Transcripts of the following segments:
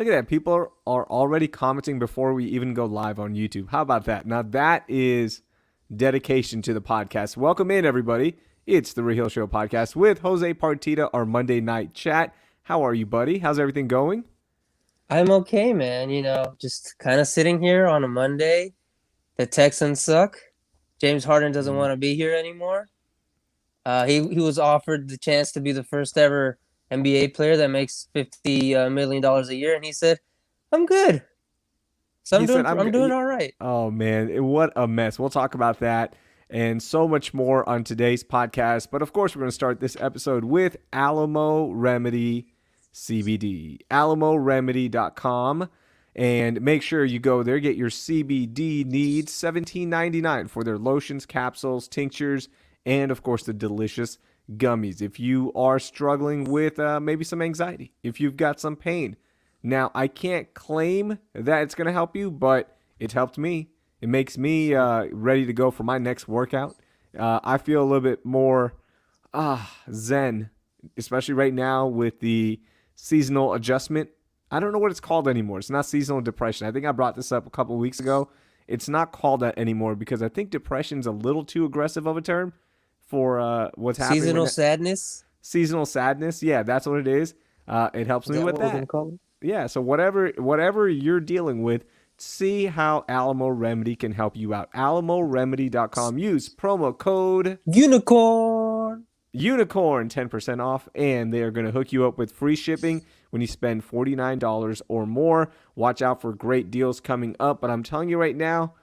Look at that. People are already commenting before we even go live on YouTube. How about that? Now, that is dedication to the podcast. Welcome in, everybody. It's the Raheel Show podcast with Jose Partida, our Monday night chat. How are you, buddy? How's everything going? I'm okay, man. Just kind of sitting here on a Monday. The Texans suck. James Harden doesn't Mm. want to be here anymore. He was offered the chance to be the first ever NBA player that makes $50 million a year, and he said, "I'm good. So He said, I'm doing all right." Oh, man. What a mess. We'll talk about that and so much more on today's podcast. But of course, we're going to start this episode with Alamo Remedy CBD. AlamoRemedy.com. And make sure you go there, get your CBD needs, $17.99 for their lotions, capsules, tinctures, and of course the delicious gummies. If you are struggling with maybe some anxiety, if you've got some pain, now I can't claim that it's going to help you, but it helped me. It makes me ready to go for my next workout. I feel a little bit more zen, especially right now with the seasonal adjustment. I don't know what it's called anymore. It's not seasonal depression. I think I brought this up a couple of weeks ago. It's not called that anymore because I think depression's a little too aggressive of a term for what's happening right Seasonal now. sadness. Seasonal sadness. Yeah, that's what it is. It helps Is me that with what we're gonna that. call it? Yeah, so whatever you're dealing with, see how Alamo Remedy can help you out. AlamoRemedy.com. Use promo code Unicorn. Unicorn, 10% off, and they are going to hook you up with free shipping when you spend $49 or more. Watch out for great deals coming up, but I'm telling you right now,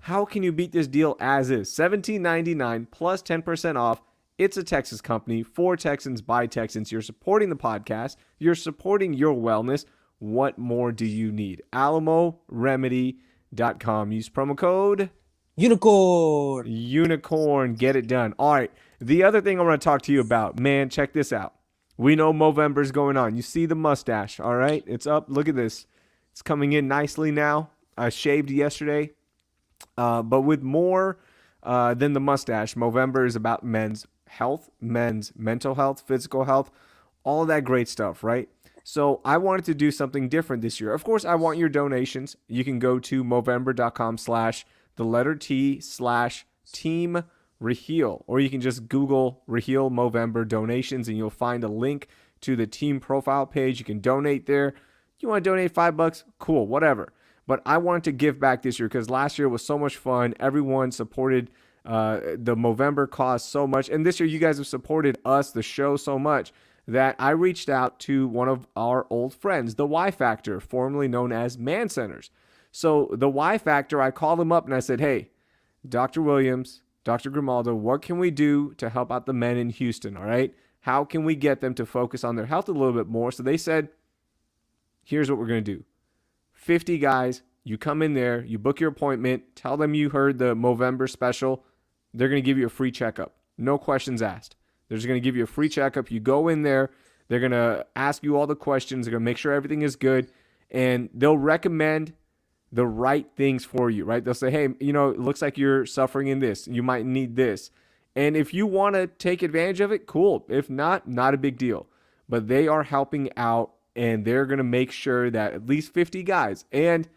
how can you beat this deal as is? $17.99 plus 10% off. It's a Texas company for Texans by Texans. You're supporting the podcast. You're supporting your wellness. What more do you need? AlamoRemedy.com. Use promo code Unicorn. Unicorn. Get it done. All right. The other thing I want to talk to you about, man, check this out. We know Movember's going on. You see the mustache, all right? It's up. Look at this. It's coming in nicely now. I shaved yesterday. But with more than the mustache, Movember is about men's health, men's mental health, physical health, all of that great stuff, right? So I wanted to do something different this year. Of course, I want your donations. You can go to Movember.com/T/team Raheel, or you can just Google Raheel Movember donations and you'll find a link to the team profile page. You can donate there. You want to donate $5? Cool, whatever. But I wanted to give back this year because last year was so much fun. Everyone supported the Movember cause so much. And this year you guys have supported us, the show, so much that I reached out to one of our old friends, the Y Factor, formerly known as Man Centers. So the Y Factor, I called him up and I said, hey, Dr. Williams, Dr. Grimaldo, what can we do to help out the men in Houston, all right? How can we get them to focus on their health a little bit more? So they said, here's what we're going to do. 50 guys, you come in there, you book your appointment, tell them you heard the Movember special. They're going to give you a free checkup. No questions asked. They're just going to give you a free checkup. You go in there, they're going to ask you all the questions. They're going to make sure everything is good, and they'll recommend the right things for you, right? They'll say, hey, it looks like you're suffering in this. You might need this. And if you want to take advantage of it, cool. If not, not a big deal. But they are helping out, and they're going to make sure that at least 50 guys, and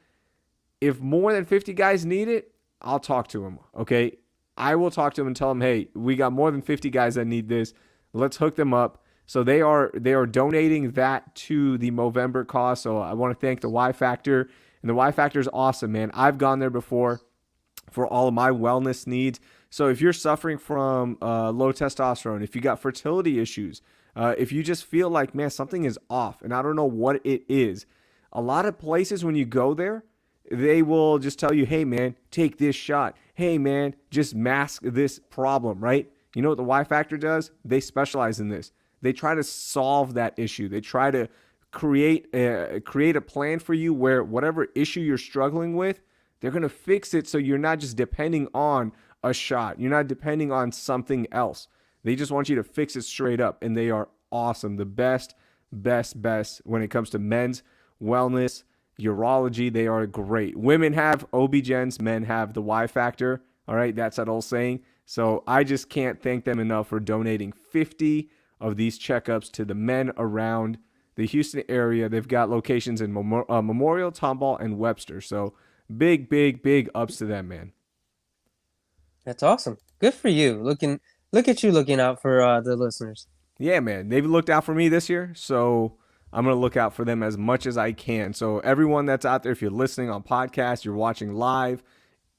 if more than 50 guys need it, I'll talk to them, okay? I will talk to them and tell them, hey, we got more than 50 guys that need this. Let's hook them up. So they are donating that to the Movember cause. So I want to thank the Y Factor. And the Y Factor is awesome, man. I've gone there before for all of my wellness needs. So if you're suffering from low testosterone, if you got fertility issues, if you just feel like, man, something is off and I don't know what it is, a lot of places when you go there, they will just tell you, hey, man, take this shot. Hey, man, just mask this problem, right? You know what the Y Factor does? They specialize in this. They try to solve that issue. They try to create a plan for you where whatever issue you're struggling with, they're going to fix it so you're not just depending on a shot. You're not depending on something else. They just want you to fix it straight up, and they are awesome. The best when it comes to men's wellness, urology. They are great. Women have OB-GYNs, men have the Y Factor. All right, that's that old saying. So I just can't thank them enough for donating 50 of these checkups to the men around the Houston area. They've got locations in Memorial, Tomball, and Webster. So big, big, big ups to them, man. That's awesome. Good for you. Look at you looking out for the listeners. Yeah, man. They've looked out for me this year, so I'm going to look out for them as much as I can. So everyone that's out there, if you're listening on podcast, you're watching live,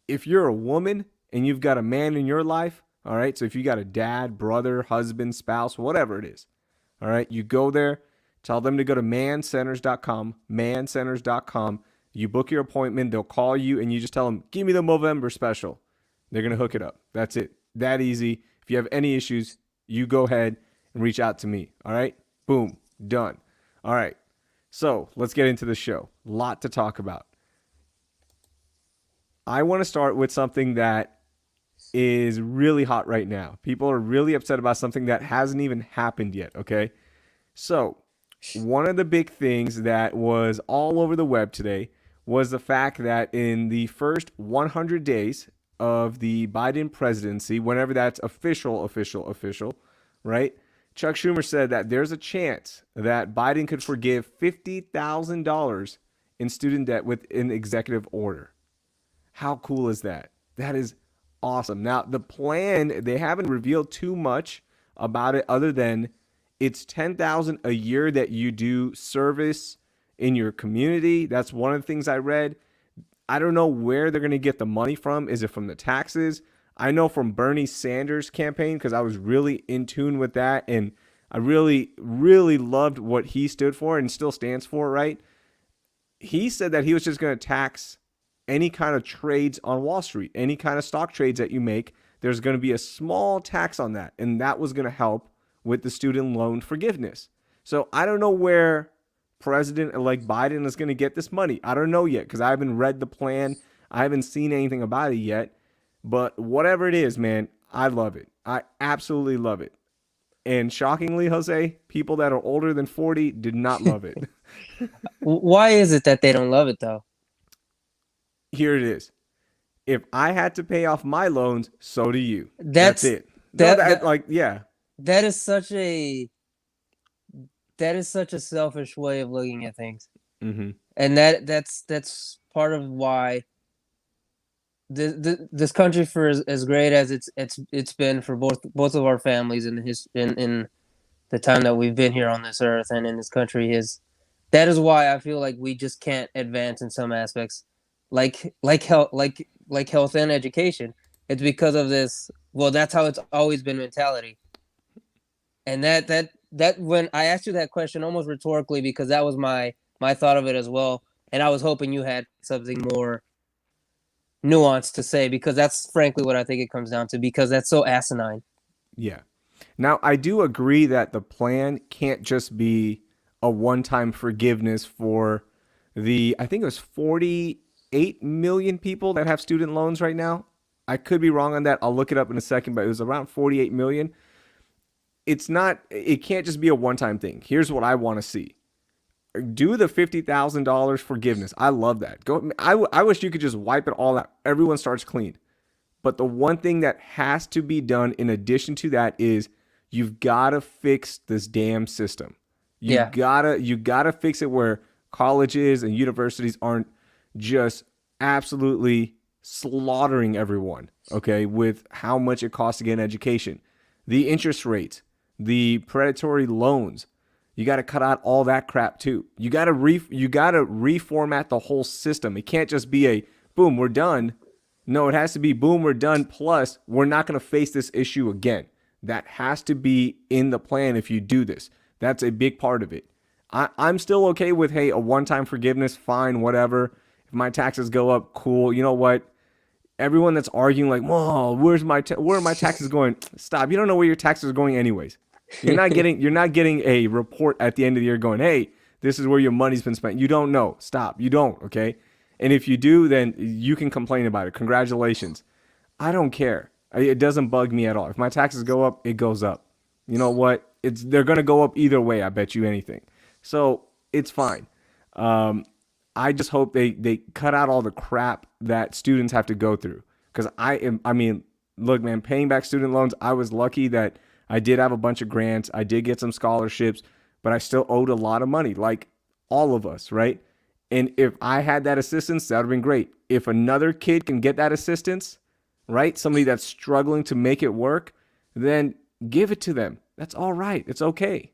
if you're a woman and you've got a man in your life, all right, so if you got a dad, brother, husband, spouse, whatever it is, all right, you go there, tell them to go to mancenters.com. You book your appointment, they'll call you, and you just tell them, give me the Movember special. They're going to hook it up. That's it. That easy. If you have any issues, you go ahead and reach out to me. All right? Boom. Done. All right. So let's get into the show. A lot to talk about. I want to start with something that is really hot right now. People are really upset about something that hasn't even happened yet. Okay? So one of the big things that was all over the web today was the fact that in the first 100 days of the Biden presidency, whenever that's official, right? Chuck Schumer said that there's a chance that Biden could forgive $50,000 in student debt with an executive order. How cool is that? That is awesome. Now, the plan, they haven't revealed too much about it other than it's $10,000 a year that you do service in your community. That's one of the things I read. I don't know where they're going to get the money from. Is it from the taxes? I know from Bernie Sanders' campaign because I was really in tune with that. And I really, really loved what he stood for and still stands for, right? He said that he was just going to tax any kind of trades on Wall Street, any kind of stock trades that you make. There's going to be a small tax on that. And that was going to help with the student loan forgiveness. So I don't know where President-elect Biden is going to get this money. I don't know yet because I haven't read the plan. I haven't seen anything about it yet. But whatever it is, man, I love it. I absolutely love it. And shockingly, Jose, people that are older than 40 did not love it. Why is it that they don't love it, though? Here it is. If I had to pay off my loans, so do you. That's it. Yeah. That is such a selfish way of looking at things. Mm-hmm. And that's part of why this country, for as great as it's been for both of our families in the time that we've been here on this earth and in this country, that is why I feel like we just can't advance in some aspects, like health and education. It's because of this. Well, that's how it's always been mentality. And that when I asked you that question almost rhetorically because that was my thought of it as well, and I was hoping you had something more nuanced to say because that's frankly what I think it comes down to because that's so asinine. Yeah. Now, I do agree that the plan can't just be a one-time forgiveness for I think it was 48 million people that have student loans right now. I could be wrong on that. I'll look it up in a second, but it was around 48 million. It can't just be a one-time thing. Here's what I want to see. Do the $50,000 forgiveness. I love that. I wish you could just wipe it all out. Everyone starts clean. But the one thing that has to be done in addition to that is you've got to fix this damn system. You gotta fix it where colleges and universities aren't just absolutely slaughtering everyone, okay, with how much it costs to get an education. The interest rates, the predatory loans, you got to cut out all that crap too. You got to reformat the whole system. It can't just be a boom, we're done. No, it has to be boom, we're done. Plus, we're not going to face this issue again. That has to be in the plan if you do this. That's a big part of it. I'm still okay with, hey, a one-time forgiveness, fine, whatever. If my taxes go up, cool. You know what? Everyone that's arguing like, whoa, where are my taxes going? Stop. You don't know where your taxes are going anyways. You're not getting a report at the end of the year going, hey, this is where your money's been spent. You don't know. Stop. You don't, okay? And if you do, then you can complain about it. Congratulations. I don't care. It doesn't bug me at all. If my taxes go up, it goes up. You know what? They're going to go up either way, I bet you anything. So it's fine. I just hope they cut out all the crap that students have to go through. Because look, man, paying back student loans, I was lucky that I did have a bunch of grants. I did get some scholarships. but I still owed a lot of money, like all of us, right? And if I had that assistance, that would have been great. If another kid can get that assistance, right? Somebody that's struggling to make it work, then give it to them. That's all right. It's okay.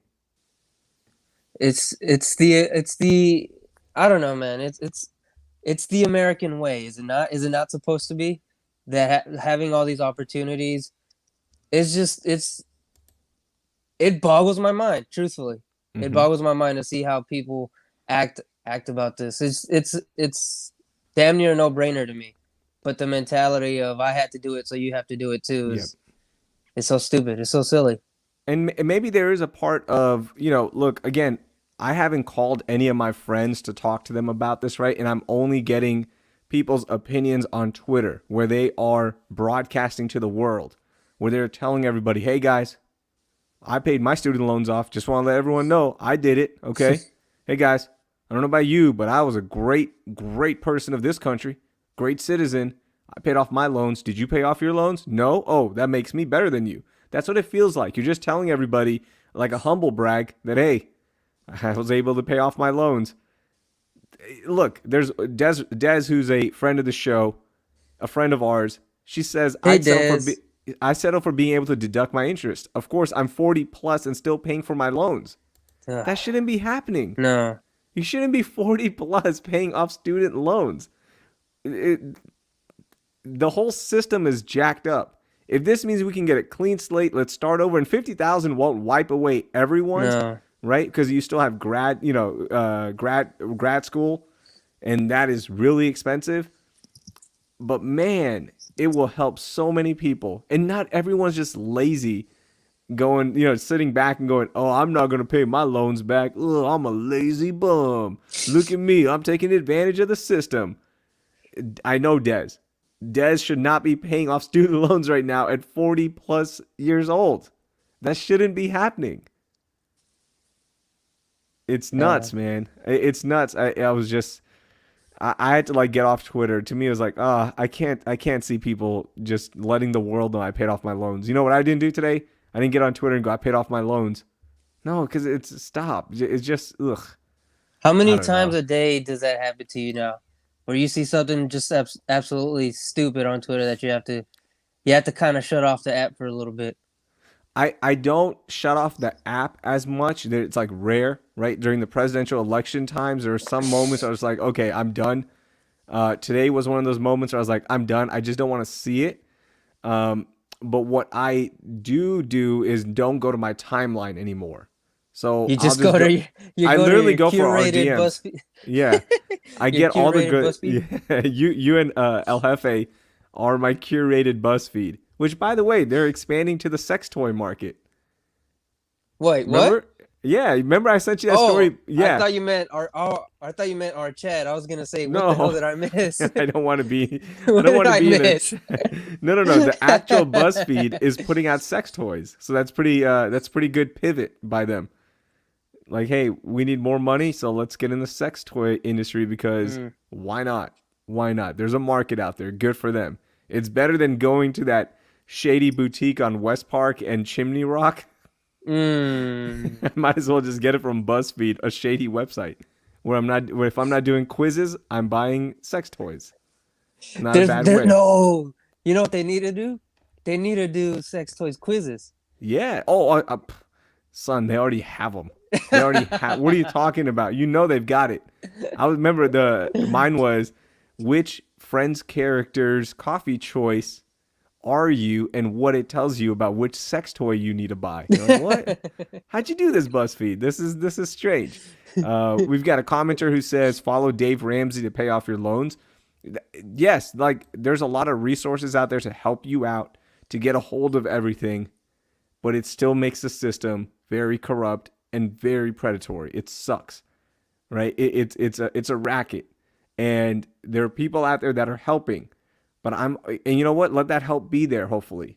It's the I don't know, man. It's the American way, is it not? Is it not supposed to be that having all these opportunities? It boggles my mind. Truthfully, it Hmm. boggles my mind to see how people act about this. It's damn near a no brainer to me. But the mentality of I had to do it, so you have to do it too Yeah. is it's so stupid. It's so silly. And maybe there is a part of, look, again, I haven't called any of my friends to talk to them about this, right? And I'm only getting people's opinions on Twitter where they are broadcasting to the world, where they're telling everybody, hey guys, I paid my student loans off. Just want to let everyone know I did it, okay? Hey guys, I don't know about you, but I was a great person of this country, great citizen. I paid off my loans. Did you pay off your loans? No? Oh, that makes me better than you. That's what it feels like. You're just telling everybody, like a humble brag, that, hey, I was able to pay off my loans. Look, there's Des, who's a friend of the show, a friend of ours. She says, Hey, Des. I settle for being able to deduct my interest. Of course, I'm 40 plus and still paying for my loans. That Ugh, shouldn't be happening. no. You shouldn't be 40 plus paying off student loans. It, the whole system is jacked up. If this means we can get a clean slate, let's start over. And 50,000 won't wipe away everyone's, No. right? Because you still have grad school, and that is really expensive. But man, it will help so many people. And not everyone's just lazy, going, sitting back and going, oh, I'm not going to pay my loans back. Ugh, I'm a lazy bum. Look at me. I'm taking advantage of the system. I know Des. Des should not be paying off student loans right now at 40 plus years old. That shouldn't be happening. It's Uh, nuts, man. It's nuts. I was just, I had to like get off Twitter. To me, it was like, I can't see people just letting the world know I paid off my loans. You know what I didn't do today? I didn't get on Twitter and go, I paid off my loans. No, because it's stop. It's just, ugh. how I many don't times know. a day does that happen to you now? Where you see something just absolutely stupid on Twitter that you have to kind of shut off the app for a little bit. I don't shut off the app as much. It's like rare, right? During the presidential election times, there are some moments I was like, okay, I'm done. Today was one of those moments where I was like, I'm done. I just don't want to see it. But what I do is don't go to my timeline anymore. So You I'll just just go go. to you I go to literally your go for our curated DMs. BuzzFeed Yeah, I your get all the curated good. BuzzFeed. Yeah, you and El Jefe are my curated BuzzFeed. Which, by the way, they're expanding to the sex toy market. Wait, what? Remember? Yeah, remember I sent you that Oh, story? Yeah. I thought you meant our chat. I was gonna say, what the hell No. did I miss? I don't want to be I What don't did want to I be in a miss? No, no, no. The actual BuzzFeed is putting out sex toys. So that's pretty good pivot by them. Like, hey, we need more money, so let's get in the sex toy industry because Mm. why not? Why not? There's a market out there. Good for them. It's better than going to that shady boutique on West Park and Chimney Rock. Mm. I might as well just get it from BuzzFeed, a shady website where if I'm not doing quizzes, I'm buying sex toys. Not a bad There's way. no. You know what they need to do? They need to do sex toys quizzes. Yeah. Oh, son, they already have them. They already have. What are you talking about? You know they've got it. I remember mine was which Friends character's coffee choice are you and what it tells you about which sex toy you need to buy. You're like, what? How'd you do this, BuzzFeed? This is strange. We've got a commenter who says follow Dave Ramsey to pay off your loans. Yes, like there's a lot of resources out there to help you out to get a hold of everything, but it still makes the system very corrupt and very predatory. It sucks, right? It's a racket, and there are people out there that are helping, but and you know what? Let that help be there, hopefully.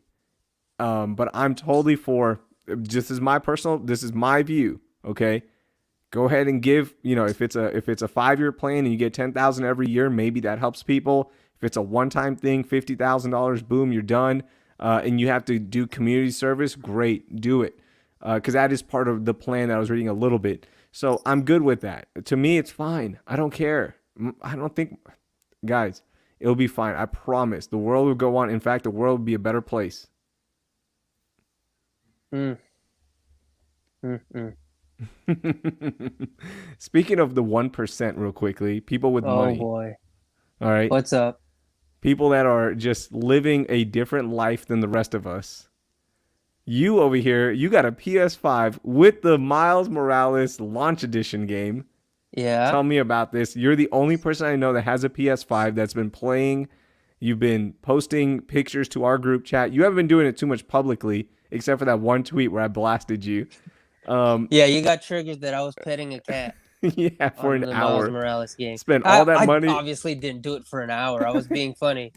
But I'm totally for, just as my personal, this is my view. Okay, go ahead and give, if it's a 5-year plan and you get 10,000 every year, maybe that helps people. If it's a one-time thing, $50,000, boom, you're done. And you have to do community service, great, do it. because that is part of the plan that I was reading a little bit. So I'm good with that. To me, it's fine. I don't care. I don't think, guys, it'll be fine. I promise. The world will go on. In fact, the world will be a better place. Mm, mm, mm. Speaking of the 1%, real quickly, people with Oh money. boy, All right. what's up? People that are just living a different life than the rest of us. You over here, you got a PS5 with the Miles Morales launch edition game. Yeah. Tell me about this. You're the only person I know that has a PS5 that's been playing. You've been posting pictures to our group chat. You haven't been doing it too much publicly, except for that one tweet where I blasted you. Yeah, you got triggered that I was petting a cat Yeah, for on an the Miles hour. Morales game. Spend all I, that I money, obviously didn't do it for an hour. I was being funny.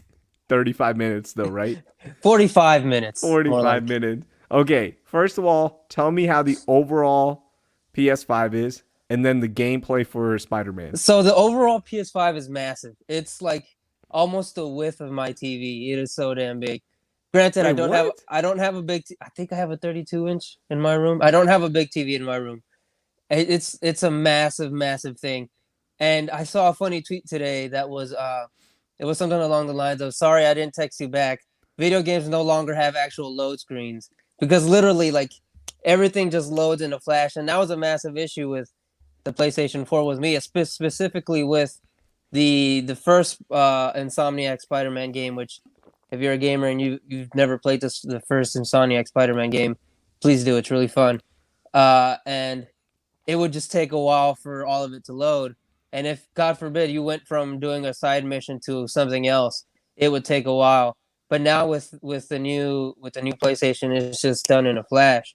35 minutes though, right? 45 minutes, more 45 like. minutes. Okay, first of all, tell me how the overall PS5 is, and then the gameplay for Spider Man. So the overall PS5 is massive. It's like almost the width of my TV. It is so damn big. Granted, Wait, what? I don't have a big I think I have a 32-inch in my room. I don't have a big TV in my room. It's a massive thing. And I saw a funny tweet today that was it was something along the lines of, sorry I didn't text you back. Video games no longer have actual load screens, because literally like everything just loads in a flash, and that was a massive issue with the PlayStation 4 with me, specifically with the first Insomniac Spider-Man game, which if you're a gamer and you've never played the first Insomniac Spider-Man game, please do. It's really fun. And it would just take a while for all of it to load. And if, God forbid, you went from doing a side mission to something else, it would take a while. But now with the new PlayStation, it's just done in a flash.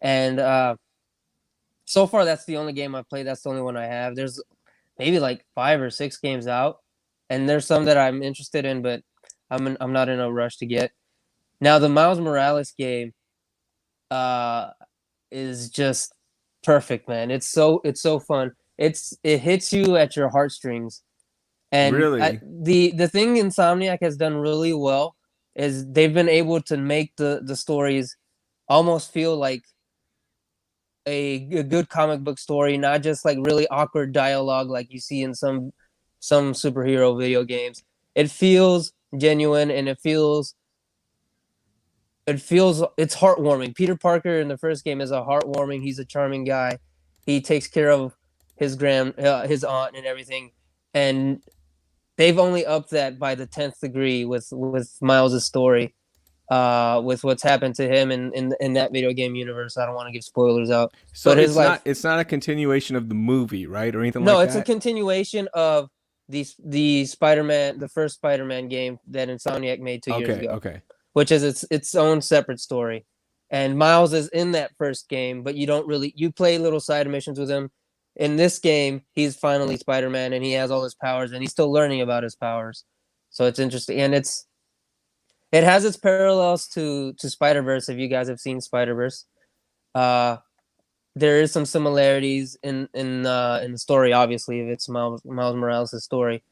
And so far, that's the only game I've played. That's the only one I have. There's maybe like 5 or 6 games out, and there's some that I'm interested in, but I'm not in a rush to get. Now the Miles Morales game uh is just perfect, man. It's so fun. It hits you at your heartstrings. And Really? the thing Insomniac has done really well is they've been able to make the stories almost feel like a good comic book story, not just like really awkward dialogue like you see in some superhero video games. It feels genuine, and it's heartwarming. Peter Parker in the first game is a heartwarming. He's a charming guy. He takes care of his aunt and everything, and they've only upped that by the 10th degree with Miles' story, with what's happened to him in that video game universe. I don't want to give spoilers out, So but his life. it's not a continuation of the movie, right, or anything No, like it's a that. continuation of the Spider-Man, the first Spider-Man game that Insomniac made 2 years Okay, ago, okay. which is its own separate story. And Miles is in that first game, but you play little side missions with him. In this game, he's finally Spider-Man, and he has all his powers, and he's still learning about his powers. So it's interesting, and it has its parallels to Spider-Verse. If you guys have seen Spider-Verse, uh, there is some similarities in the story, obviously, if it's Miles Morales' story,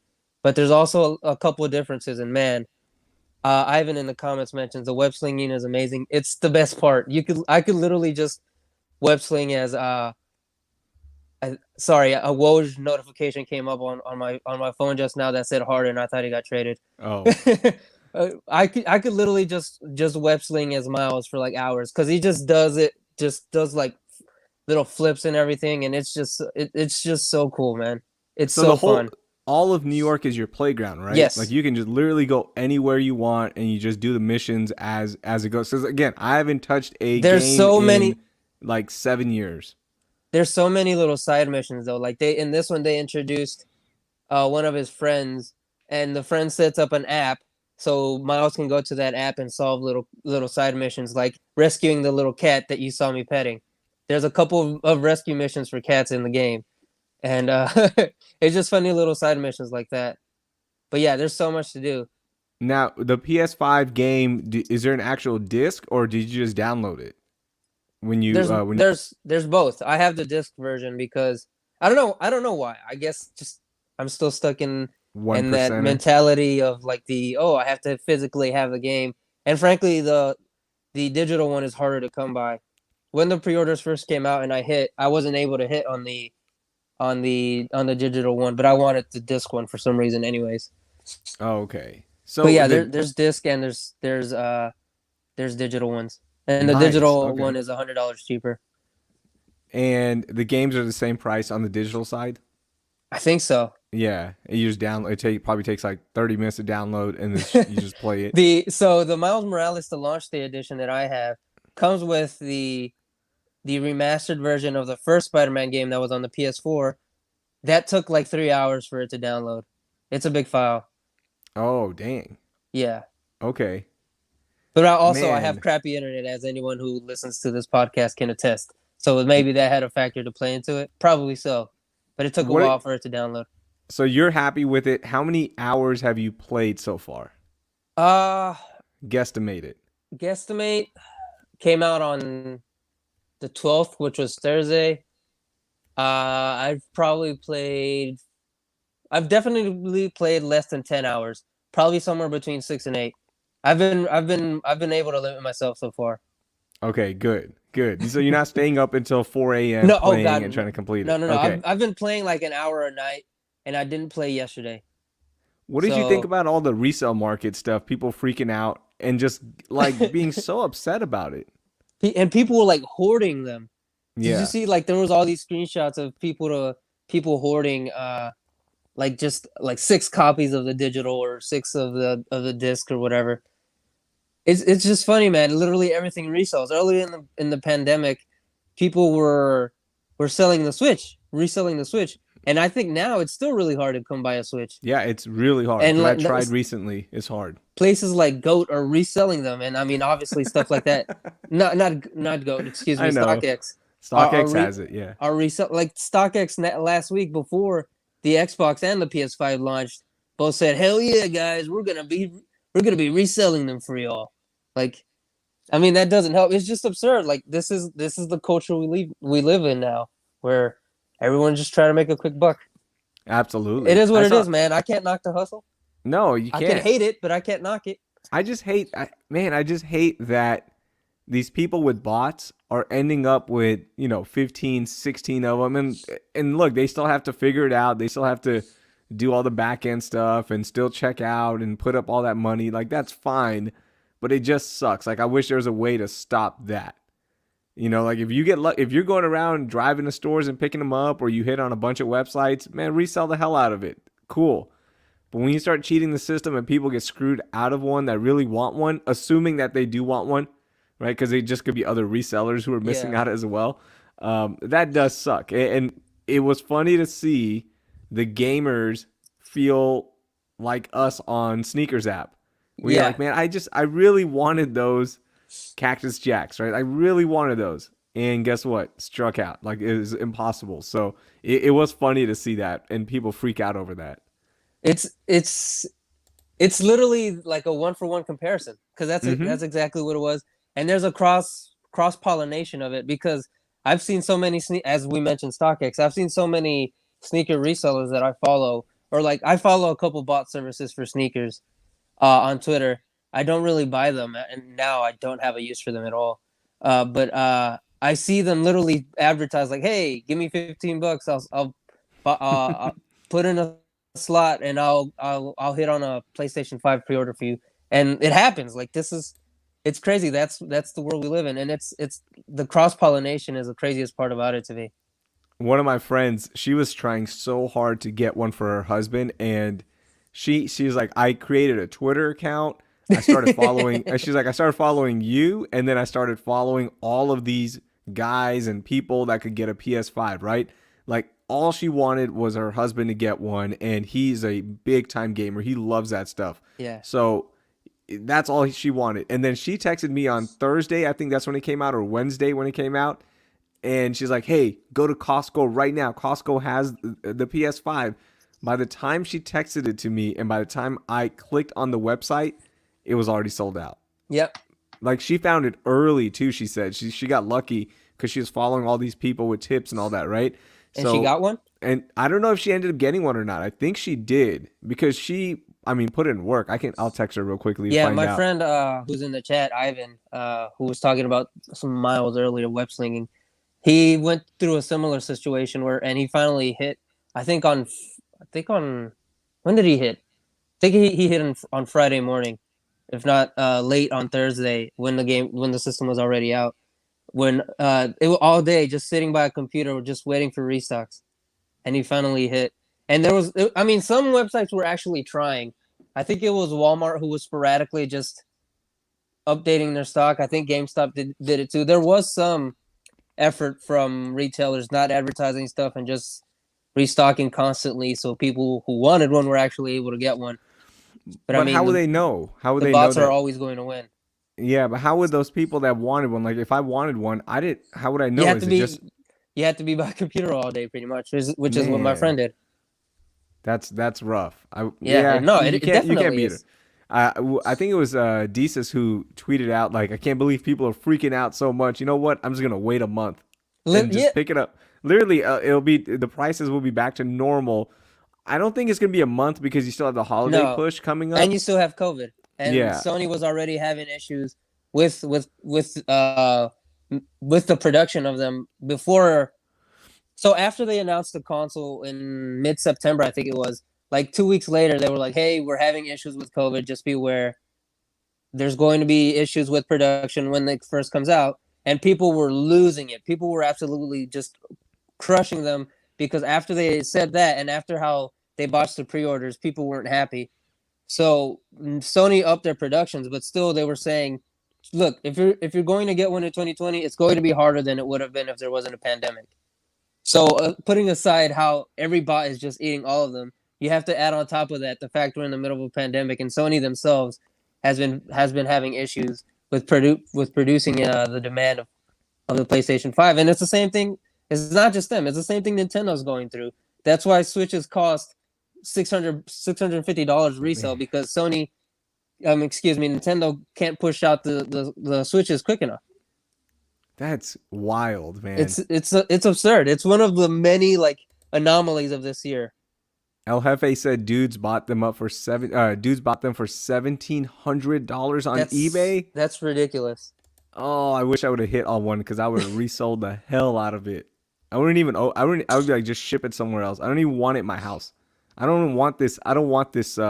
but there's also a couple of differences. And man, Ivan in the comments mentions the web slinging is amazing. It's the best part. I could literally just web sling as sorry, a Woj notification came up on my phone just now that said Harden. I thought he got traded. Oh, I could literally just web sling as Miles for like hours, because he just does like little flips and everything, and it's just so cool, man. It's so the so whole fun. all of New York is your playground, right? Like Yes, you can just literally go anywhere you want, and you just do the missions as it goes. Because again, I haven't touched a there's game so in many like 7 years. there's so many little side missions though. Like they in this one they introduced one of his friends, and the friend sets up an app so Miles can go to that app and solve little side missions, like rescuing the little cat that you saw me petting. There's a couple of rescue missions for cats in the game, and it's just funny little side missions like that. But yeah, there's so much to do. Now, the PS5 game, is there an actual disc, or did you just download it when you There's when there's there's both. I have the disc version because I don't know why. I guess just I'm still stuck one in that percenter? mentality of like I have to physically have the game. And frankly, the digital one is harder to come by. when the pre-orders first came out, and I wasn't able to hit on the digital one, but I wanted the disc one for some reason, anyways. Oh, okay. But So yeah, the there's disc and there's digital ones, and the nice. digital Okay. one is $100 cheaper. And the games are the same price on the digital side. I think so. Yeah, you just download. Probably takes like 30 minutes to download, and then you just play it. The Miles Morales, the launch day edition that I have, comes with the remastered version of the first Spider-Man game that was on the PS4. That took like 3 hours for it to download. It's a big file. Oh, dang. Yeah. Okay, But I have man. crappy internet, as anyone who listens to this podcast can attest. So maybe that had a factor to play into it. Probably so. But it took a What? while for it to download. So you're happy with it? How many hours have you played so far? Uh Guesstimate it. Guesstimate came out on the 12th, which was Thursday. I've probably played I've definitely played less than 10 hours. Probably somewhere between 6 and 8. I've been able to limit myself so far. Okay, good, good. So you're not staying up until 4 a.m. No, oh playing god, and trying to complete no, it. no, no. Okay. I've been playing like an hour a night, and I didn't play yesterday. What did you think So about all the resale market stuff? People freaking out and just like being so upset about it. and people were like hoarding them. Did you Yeah. see like there was all these screenshots of people hoarding like just like 6 copies of the digital or 6 of the disc or whatever. It's just funny, man. Literally everything resells. Early in the pandemic, people were selling the Switch, reselling the Switch, and I think now it's still really hard to come by a Switch. Yeah, it's really hard And because I like tried recently. It's hard. places like Goat are reselling them, and I mean obviously stuff like that. Not Goat, excuse me, I know. StockX are StockX has it. Yeah. are resell like StockX last week before the Xbox and the PS5 launched. Both said, "Hell yeah, guys, we're gonna be reselling them for y'all." Like, I mean, that doesn't help. It's just absurd. Like, this is the culture we live in now, where everyone's just trying to make a quick buck. It Absolutely. is what I it saw. is, man. I can't knock the hustle. No, you I can can't. hate it, but I can't knock it. I just hate, man, I just hate that these people with bots are ending up with, 15, 16 of them. And look, they still have to figure it out. They still have to do all the back end stuff and still check out and put up all that money. Like, that's fine, but it just sucks. Like, I wish there was a way to stop that. Like if you're going around driving to stores and picking them up, or you hit on a bunch of websites, man, resell the hell out of it. Cool. But when you start cheating the system and people get screwed out of one that really want one, assuming that they do want one, right? Because they just could be other resellers who are missing Yeah, out as well. That does suck. And it was funny to see the gamers feel like us on Sneakers app. Where you're yeah. like, man, I really wanted those Cactus Jacks, right? I really wanted those. And guess what? Struck out. Like, it was impossible. So it was funny to see that and people freak out over that. It's it's it's literally like a one for one comparison because Mm-hmm. that's exactly what it was. And there's a cross pollination of it because I've seen so many as we mentioned StockX. I've seen so many sneaker resellers that I follow, or like I follow a couple bot services for sneakers on Twitter. I don't really buy them, and now I don't have a use for them at all. But I see them literally advertise like, "Hey, give me $15. I'll put in a slot and I'll hit on a PlayStation 5 pre-order for you." And it happens. Like it's crazy. That's the world we live in, and it's the cross pollination is the craziest part about it to me. One of my friends, she was trying so hard to get one for her husband, and she's like, I created a Twitter account. I started following. She's like, I started following you, and then I started following all of these guys and people that could get a PS5. Right, like all she wanted was her husband to get one, and he's a big time gamer. He loves that stuff. Yeah. So that's all she wanted. And then she texted me on Thursday. I think that's when it came out, or Wednesday when it came out. And she's like, hey, go to Costco right now. Costco has the PS5. By the time she texted it to me and by the time I clicked on the website, it was already sold out. Yep. Like, she found it early too, she said. She got lucky because she was following all these people with tips and all that, right? And she So, got one. and I don't know if she ended up getting one or not. I think she did because I mean, put in work. I'll text her real quickly to Yeah, find my out. friend who's in the chat, Ivan, who was talking about some miles earlier, web slinging. He went through a similar situation and he finally hit. I think on, when did he hit? I think he hit on Friday morning, if not late on Thursday when the system was already out. When it was all day just sitting by a computer, just waiting for restocks, and he finally hit. And I mean, some websites were actually trying. I think it was Walmart who was sporadically just updating their stock. I think GameStop did it too. There was some effort from retailers not advertising stuff and just restocking constantly, so people who wanted one were actually able to get one. But I But how mean, would they know? How would the they know bots are that? always going to win. Yeah, but how would those people that wanted one, like if I wanted one, I didn't. How would I You know? have Is to it just be you have to be by a computer all day, pretty much, which is what my man? friend did. That's rough. Yeah, Yeah, no, you it can't definitely beat it. is. I think it was Desus who tweeted out like, I can't believe people are freaking out so much. You know what? I'm just gonna wait a month and Yeah, just pick it up. Literally, it'll be the prices will be back to normal. I don't think it's gonna be a month because you still have the holiday no, push coming and up. you still have COVID, and Yeah, Sony was already having issues with with with uh with the production of them before. So after they announced the console in mid September, I think it was like 2 weeks later, they were like, "Hey, we're having issues with COVID. Just be aware. There's going to be issues with production when it first comes out." And people were losing it. People were absolutely just crushing them because after they said that, and after how they botched the pre-orders, people weren't happy. So Sony upped their productions, but still they were saying, "Look, if you're going to get one in 2020, it's going to be harder than it would have been if there wasn't a pandemic." So putting aside how every bot is just eating all of them, you have to add on top of that the fact we're in the middle of a pandemic, and Sony themselves has been having issues with producing the demand of the PlayStation 5, and it's the same thing. It's not just them; it's the same thing Nintendo's going through. That's why Switches cost $650 resale, man, because Sony, excuse me, Nintendo can't push out the Switches quick enough. that's wild, man. It's absurd. It's one of the many like anomalies of this year. El Jefe said dudes bought them for $1,700 on eBay. That's ridiculous. Oh, I wish I would have hit on one because I would have resold the hell out of it. I would be like, just ship it somewhere else. I don't even want it in my house. I don't even want this. I don't want this. You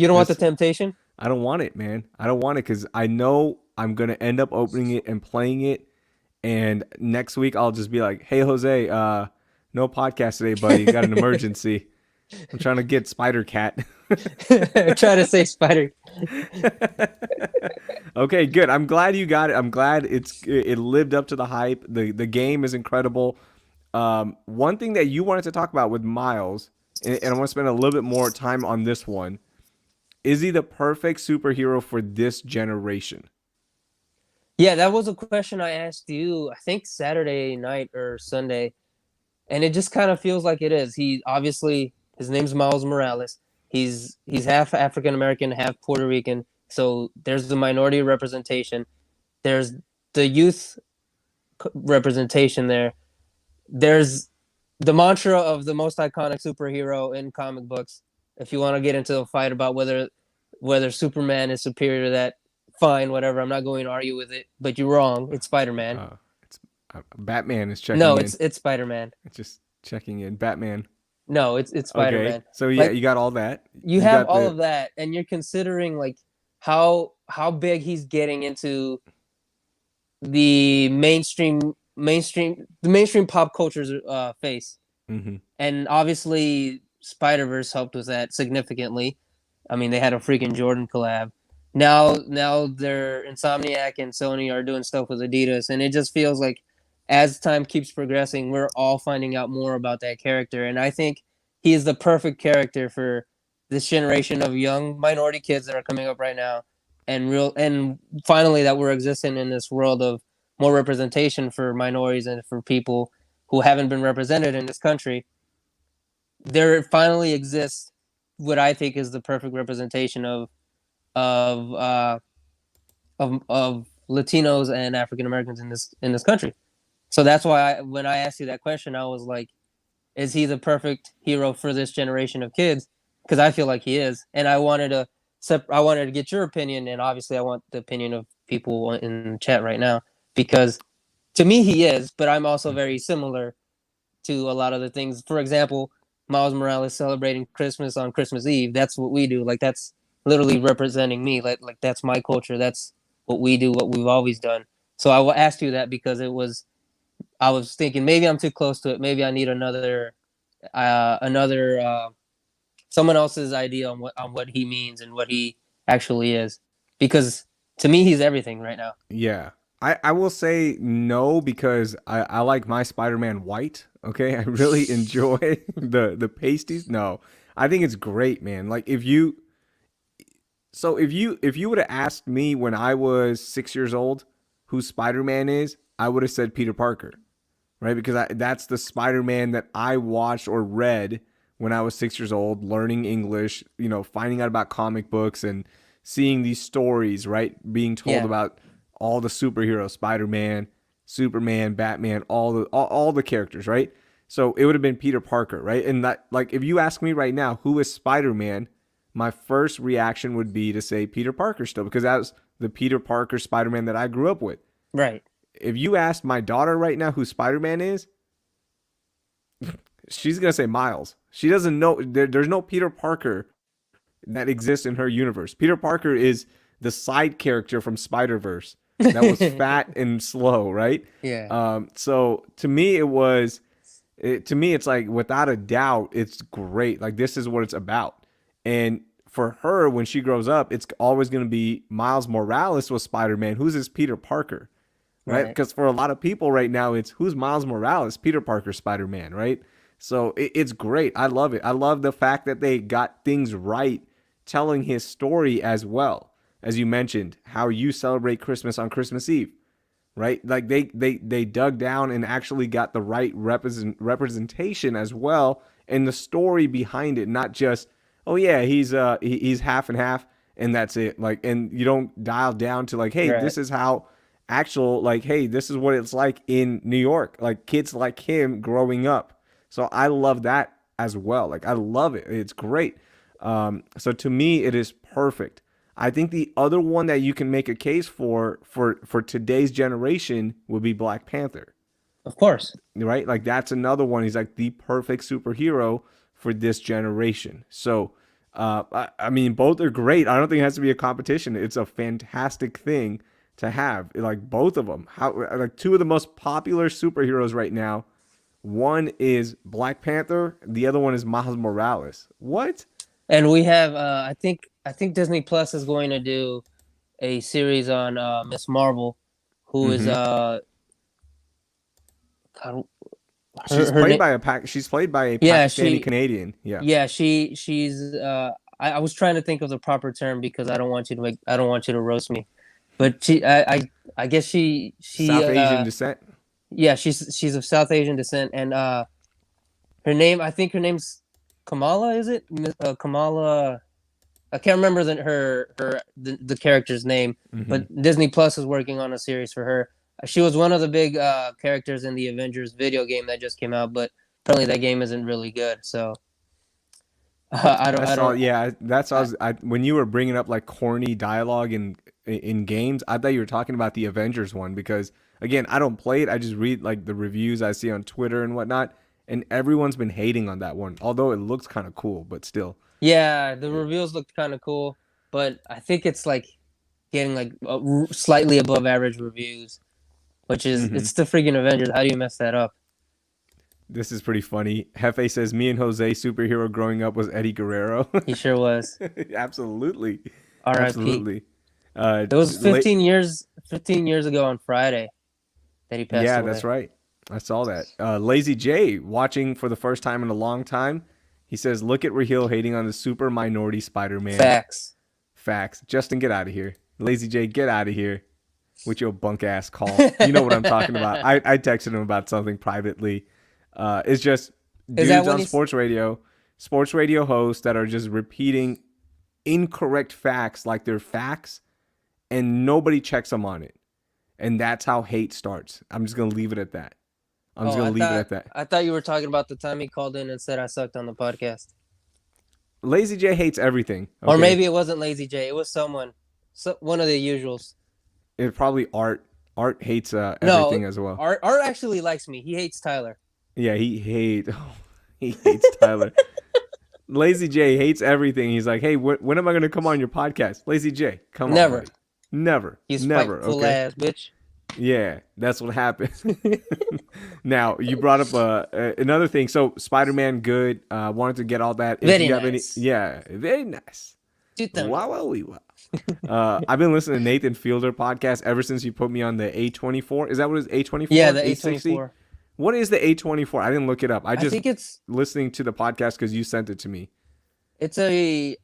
don't want the This. temptation? I don't want it, man. I don't want it because I know I'm gonna end up opening it and playing it. And next week I'll just be like, "Hey, Jose, no podcast today, buddy. Got an emergency. I'm trying to get Spider Cat." Try to say Spider. Okay, good. I'm glad you got it. I'm glad it lived up to the hype. The game is incredible. One thing that you wanted to talk about with Miles, and I want to spend a little bit more time on this one. Is he the perfect superhero for this generation? Yeah, that was a question I asked you, I think Saturday night or Sunday, and it just kind of feels like it is. He obviously his name's Miles Morales. He's half African American, half Puerto Rican. So there's the minority representation. There's the youth representation there. There's the mantra of the most iconic superhero in comic books. If you want to get into a fight about whether Superman is superior to that, fine, whatever. I'm not going to argue with it, but you're wrong. It's Spider-Man. It's Batman is checking No, in. it's Spider-Man. It's just checking in. Batman. No, it's Okay, Spider-Man. so yeah, Like you got all that. you You have got all the of that, and you're considering like how big he's getting into the mainstream pop culture's face. hmm And obviously Spider-Verse helped with that significantly. I mean, they had a freaking Jordan collab. Now they're Insomniac and Sony are doing stuff with Adidas, and it just feels like as time keeps progressing, we're all finding out more about that character. And I think he is the perfect character for this generation of young minority kids that are coming up right now, and finally that we're existing in this world of more representation for minorities and for people who haven't been represented in this country. There finally exists what I think is the perfect representation of uh, of Latinos and African Americans in this country. So that's why when I asked you that question, I was like, "Is he the perfect hero for this generation of kids?" because I feel like he is, and I wanted to get your opinion, and obviously I want the opinion of people in the chat right now, because to me he is, but I'm also very similar to a lot of the things. For example, Miles Morales celebrating Christmas on Christmas Eve. That's what we do. Like that's literally representing me. Like that's my culture. That's what we do. What we've always done. So I asked you that because I was thinking maybe I'm too close to it. Maybe I need another someone else's idea on what he means and what he actually is. Because to me, he's everything right now. Yeah. I will say no because I like my Spider-Man white. Okay. I really enjoy the pasties. No. I think it's great, man. Like if you would have asked me when I was 6 years old who Spider-Man is, I would have said Peter Parker, right? Because that's the Spider-Man that I watched or read when I was 6 years old, learning English, finding out about comic books and seeing these stories, right? Being told Yeah, about all the superheroes, Spider-Man, Superman, Batman, all the characters, right? So it would have been Peter Parker, right? And that, like, if you ask me right now, who is Spider-Man, my first reaction would be to say Peter Parker still, because that was the Peter Parker Spider-Man that I grew up with. right. If you ask my daughter right now who Spider-Man is, she's gonna say Miles. She doesn't know. There's no Peter Parker that exists in her universe. Peter Parker is the side character from Spider-Verse that was fat and slow, right? Yeah, So to me, it's like without a doubt, it's great. Like this is what it's about. And for her, when she grows up, it's always going to be Miles Morales was Spider-Man. Who's this Peter Parker? Right? right. Because for a lot of people right now, it's who's Miles Morales, Peter Parker, Spider-Man, right? So it's great. I love it. I love the fact that they got things right, telling his story as well. As you mentioned, how you celebrate Christmas on Christmas Eve, right? Like they dug down and actually got the right representation as well, and the story behind it, not just oh yeah he's half and half and that's it. Like, and you don't dial down to like, hey, Right. this is how actual, like, hey, this is what it's like in New York, like kids like him growing up. So I love that as well. Like I love it. It's great. So to me, it is perfect. I think the other one that you can make a case for today's generation would be Black Panther, Of course. right? Like that's another one. He's like the perfect superhero for this generation. So, I mean, both are great. I don't think it has to be a competition. It's a fantastic thing to have. Like both of them, how like two of the most popular superheroes right now. One is Black Panther. The other one is Miles Morales. What? And we have I think Disney Plus is going to do a series on Miss Marvel, who is Mm-hmm. God, She's her played name. by she's played by a Yeah, Pakistani Canadian. Yeah. she's I was trying to think of the proper term because I don't want you to roast me. But I guess she South Asian descent. yeah, she's of South Asian descent, and her name, I think her name's Kamala, is it? Kamala. I can't remember the character's name, Mm-hmm. but Disney Plus is working on a series for her. She was one of the big characters in the Avengers video game that just came out, but apparently that game isn't really good. So I I saw. don't. Yeah, that's I, when you were bringing up like corny dialogue in games. I thought you were talking about the Avengers one because again, I don't play it. I just read like the reviews I see on Twitter and whatnot, and everyone's been hating on that one. Although it looks kind of cool, but still. yeah, the reveals looked kind of cool, but I think it's like getting like slightly above average reviews, which is Mm-hmm. it's the freaking Avengers. How do you mess that up? This is pretty funny. Hefe says, "Me and Jose superhero growing up was Eddie Guerrero." He sure was. Absolutely, R.I.P. absolutely. Uh, It was la- 15 years ago on Friday that he passed yeah, that's away. right. I saw that. Lazy J watching for the first time in a long time. He says, "Look at Raheel hating on the super minority Spider-Man." Facts. Facts. Justin, get out of here. Lazy J, get out of here with your bunk ass call. You know what I'm talking about. I texted him about something privately. It's just Is that dudes when on he's sports radio hosts that are just repeating incorrect facts like they're facts, and nobody checks them on it. And that's how hate starts. I'm just gonna leave it at that. I'm just Oh, gonna leave it at that. I thought you were talking about the time he called in and said I sucked on the podcast. Lazy J hates everything. Or Okay, maybe it wasn't Lazy J. It was someone, one of the usuals. it probably Art. Art hates No, everything as well. Art actually likes me. He hates Tyler. Yeah, he hates. He hates Tyler. Lazy J hates everything. He's like, hey, when am I going to come on your podcast? Lazy J, come on, Never. buddy. Never, You never. spiteful Okay. ass bitch. Yeah, that's what happened. Now you brought up another thing. So Spider-Man, good. Wanted to get all that. If Very you have any, nice. yeah, very nice. Tu Wow, también. wow, wee, wow. I've been listening to Nathan Fielder podcast ever since you put me on the A24. Is that what it is? Yeah, A24, the A60? A24. What is the A24? I didn't look it up. I I just think listening to the podcast because you sent it to me. it's a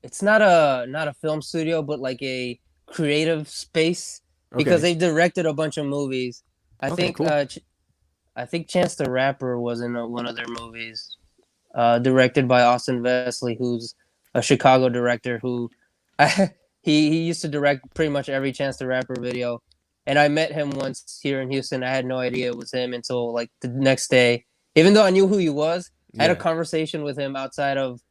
it's not a film studio, but like a creative space because Okay. they directed a bunch of movies. I Okay. think Cool. I think Chance the Rapper was in one of their movies, directed by Austin Vesley, who's a Chicago director who he used to direct pretty much every Chance the Rapper video. And I met him once here in Houston. I had no idea it was him until like the next day. Even though I knew who he was, I had a Yeah. conversation with him outside of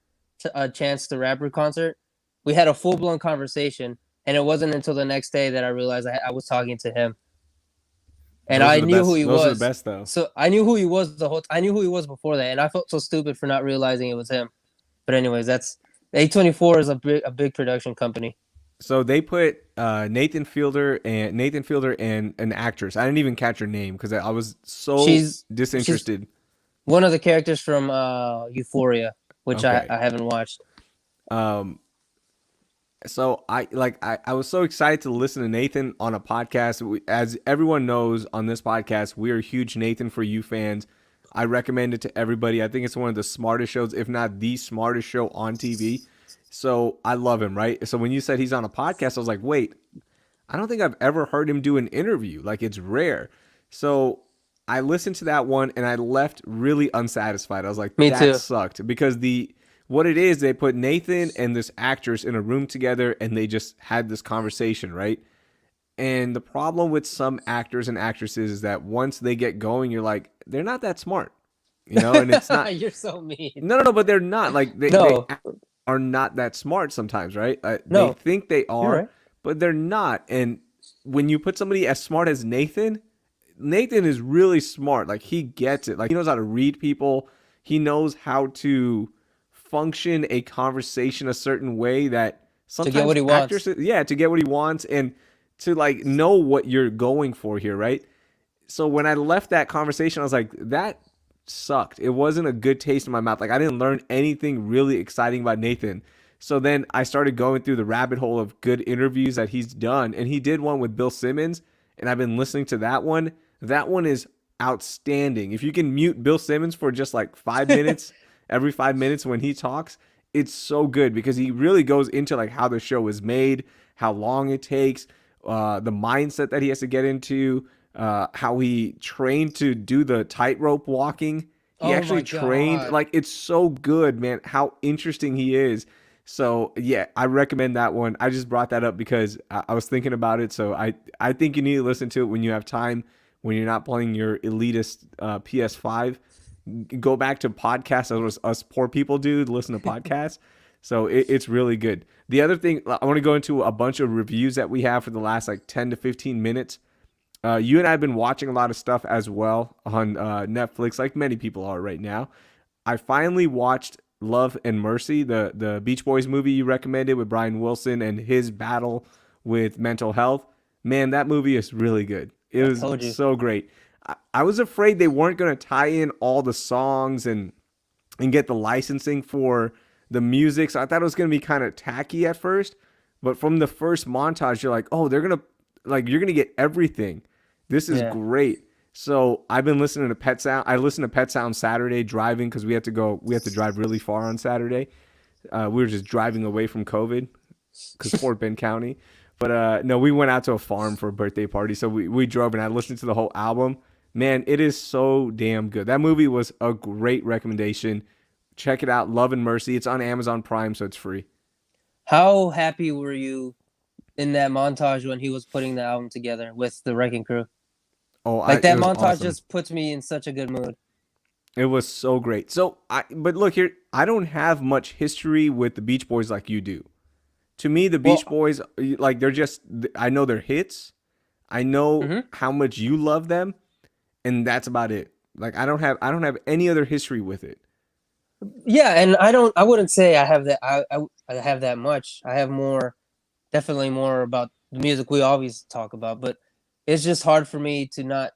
a Chance the Rapper concert. We had a full blown conversation, and it wasn't until the next day that I realized I was talking to him, and Those are I the knew who best. he Those are the was. best though. So I knew who he was I knew who he was before that, and I felt so stupid for not realizing it was him. But anyways, that's A24 is a big production company. So they put Nathan Fielder and an actress. I didn't even catch her name because I was so She's disinterested. one of the characters from Euphoria, which Okay. I haven't watched. Um. So I was so excited to listen to Nathan on a podcast. As everyone knows on this podcast, we are huge Nathan for You fans. I recommend it to everybody. I think it's one of the smartest shows, if not the smartest show on TV. So I love him, right? So when you said he's on a podcast, I was like, wait, I don't think I've ever heard him do an interview. Like it's rare. So I listened to that one and I left really unsatisfied. I was like, Me that too. sucked because the what it is, they put Nathan and this actress in a room together and they just had this conversation, right? And the problem with some actors and actresses is that once they get going, you're like, they're not that smart, and it's not. You're so mean. No, no, no, but they're not. Like they No, are not that smart sometimes, right? They no, think they you're are, right. but they're not. And when you put somebody as smart as Nathan, Nathan is really smart. Like he gets it. Like he knows how to read people. He knows how to function a conversation a certain way that To get sometimes what he actors, wants. yeah, to get what he wants and to like know what you're going for here, right? So when I left that conversation, I was like, that sucked. It wasn't a good taste in my mouth. Like I didn't learn anything really exciting about Nathan. So then I started going through the rabbit hole of good interviews that he's done. And he did one with Bill Simmons. And I've been listening to that one. That one is outstanding. If you can mute Bill Simmons for just like 5 minutes, every 5 minutes when he talks, it's so good because he really goes into like how the show is made, how long it takes, the mindset that he has to get into, how he trained to do the tightrope walking. He Oh actually my trained, god. like, it's so good, man, how interesting he is. So, yeah, I recommend that one. I just brought that up because I was thinking about it. So, I think you need to listen to it when you have time, when you're not playing your elitist PS5. Go back to podcasts as us poor people do, listen to podcasts. So it's really good. The other thing, I want to go into a bunch of reviews that we have for the last like 10 to 15 minutes. You and I have been watching a lot of stuff as well on Netflix, like many people are right now. I finally watched Love and Mercy, the Beach Boys movie you recommended with Brian Wilson and his battle with mental health. Man, that movie is really good. It I was told you. so great. I was afraid they weren't going to tie in all the songs and get the licensing for the music. So I thought it was going to be kind of tacky at first. But from the first montage, you're like, oh, they're going to, like, you're going to get everything. This is Yeah. great. So I've been listening to Pet Sound. I listened to Pet Sound Saturday driving because we had to drive really far on Saturday. We were just driving away from COVID because Fort Bend County. But no, we went out to a farm for a birthday party. So we drove and I listened to the whole album. Man, it is so damn good. That movie was a great recommendation. Check it out, Love and Mercy. It's on Amazon Prime, so it's free. How happy were you in that montage when he was putting the album together with the Wrecking Crew? Oh, Like it that was montage awesome. just puts me in such a good mood. It was so great. But look here, I don't have much history with the Beach Boys like you do. To me, the Beach Well, Boys, like they're just, I know their hits. I know mhm. how much you love them, and that's about it. Like I don't have any other history with it. Yeah, and I wouldn't say I have that. I have that much. I have more, definitely more about the music we always talk about, but it's just hard for me to not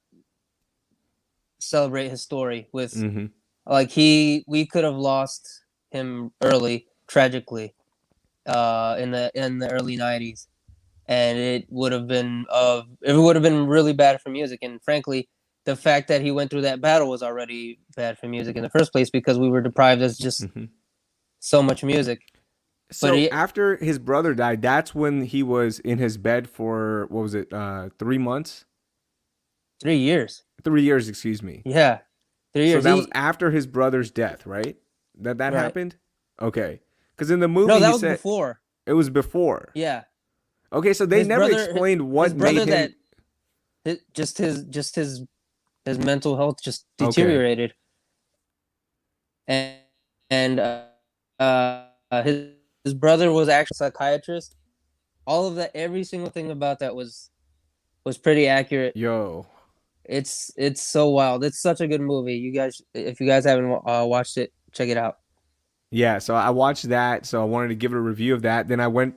celebrate his story with Mm-hmm. like we could have lost him early, tragically, in the early '90s, and it would have been really bad for music. And frankly, the fact that he went through that battle was already bad for music in the first place because we were deprived of just Mm-hmm. so much music. But So after his brother died, that's when he was in his bed for what was it? 3 months, 3 years, 3 years, excuse me. yeah, three So years. that was He after his brother's death, right? That right? happened. Okay, because in the No, movie that he was said before. it was before. Yeah, Okay, so they his never brother, explained his what made brother him. that just his mental health just Okay, deteriorated, and and his brother was actually a psychiatrist. All of that, every single thing about that was pretty accurate. yo, It's so wild. It's such a good movie. You guys, if you guys haven't watched it, check it out. yeah. So I watched that. So I wanted to give it a review of that. Then I went.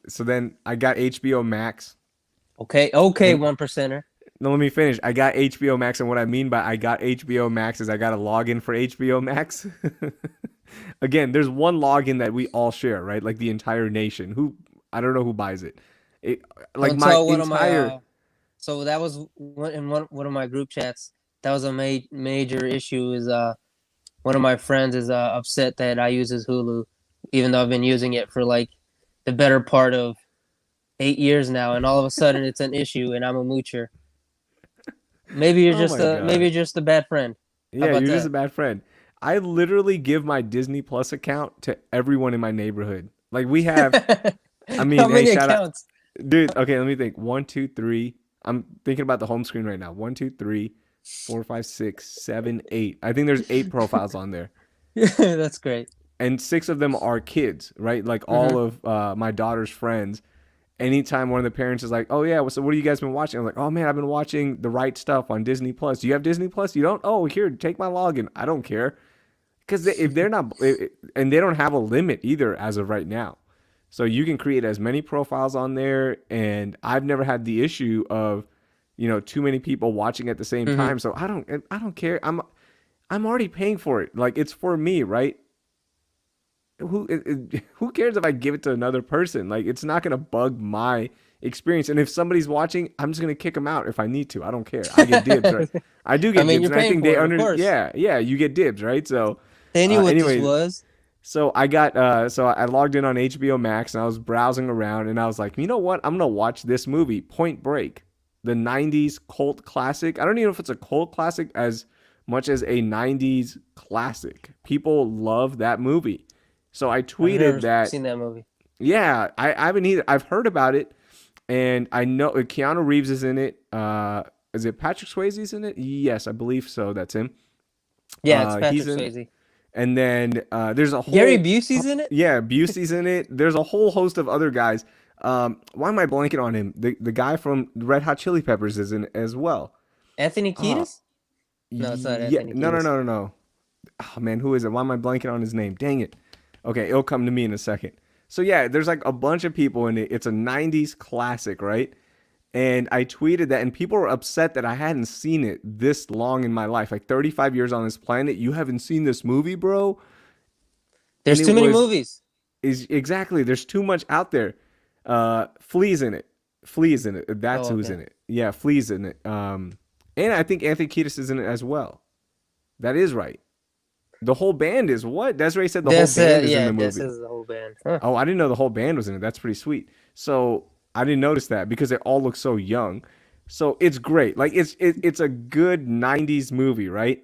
So then I got HBO Max, Okay, okay, and one percenter. no, let me finish. I got HBO Max, and what I mean by I got HBO Max is I got a login for HBO Max. Again, there's one login that we all share, right? Like the entire nation. Who I don't know who buys it. It like Don't my tell one of my entire So that was one of my group chats. That was a major issue. Is one of my friends is upset that I use his Hulu, even though I've been using it for like the better part of 8 years now, and all of a sudden it's an issue, and I'm a moocher. oh my Maybe god. you're just a bad friend. How Yeah, about you're just a that? bad friend. I literally give my Disney Plus account to everyone in my neighborhood. Like we have I How mean, hey, many shout out accounts? dude, okay, let me think. One, two, three. I'm thinking about the home screen right now. One, two, three, four, five, six, seven, eight. I think there's 8 profiles on there. That's great. And six of them are kids, right? Like all Hmm. of my daughter's friends. Anytime one of the parents is like, "Oh yeah, so what have you guys been watching?" I'm like, "Oh man, I've been watching The Right Stuff on Disney Plus. Do you have Disney Plus? You don't? Oh, here, take my login. I don't care because if they're not, and they don't have a limit either as of right now, so you can create as many profiles on there. And I've never had the issue of, too many people watching at the same Hmm. time. So I don't care. I'm already paying for it. Like it's for me, right? Who cares if I give it to another person? Like it's not gonna bug my experience. And if somebody's watching, I'm just gonna kick them out if I need to. I don't care. I get dibs, right? I do I get mean, dibs, you're and I paying think they for it, of under course. yeah yeah you get dibs, right? So, They knew what this anyways, was. so I logged in on HBO Max and I was browsing around and I was like, you know what? I'm gonna watch this movie, Point Break, the '90s cult classic. I don't even know if it's a cult classic as much as a '90s classic. People love that movie. So I I've tweeted never that, seen that movie. yeah, I haven't either. I've heard about it, and I know Keanu Reeves is in it. Is it Patrick Swayze's in it? Yes, I believe so. That's him. Yeah, it's He's Patrick in it. Swayze. And then there's a Gary whole, Busey's in it. yeah, Busey's in it. There's a whole host of other guys. Why am I blanking on him? The guy from Red Hot Chili Peppers is in it as well. Anthony Uh, Kiedis? No, it's not yeah, Anthony no, no, Kiedis. no, no, no. Oh man, who is it? Why am I blanking on his name? Dang it. Okay, it'll come to me in a second. So yeah, there's like a bunch of people in it. It's a '90s classic, right? And I tweeted that, and people were upset that I hadn't seen it this long in my life, like 35 years on this planet. You haven't seen this movie, bro? And There's it too many was movies. is exactly. There's too much out there. Flea's in it. Flea's in it. That's Oh, who's okay. in it. Yeah, Flea's in it. And I think Anthony Kiedis is in it as well. That is right. The whole band is what? Desiree said the whole That's band is in yeah, the this movie. is the whole band. Huh. Oh, I didn't know the whole band was in it. That's pretty sweet. So I didn't notice that because they all look so young. So it's great. Like it's a good '90s movie, right?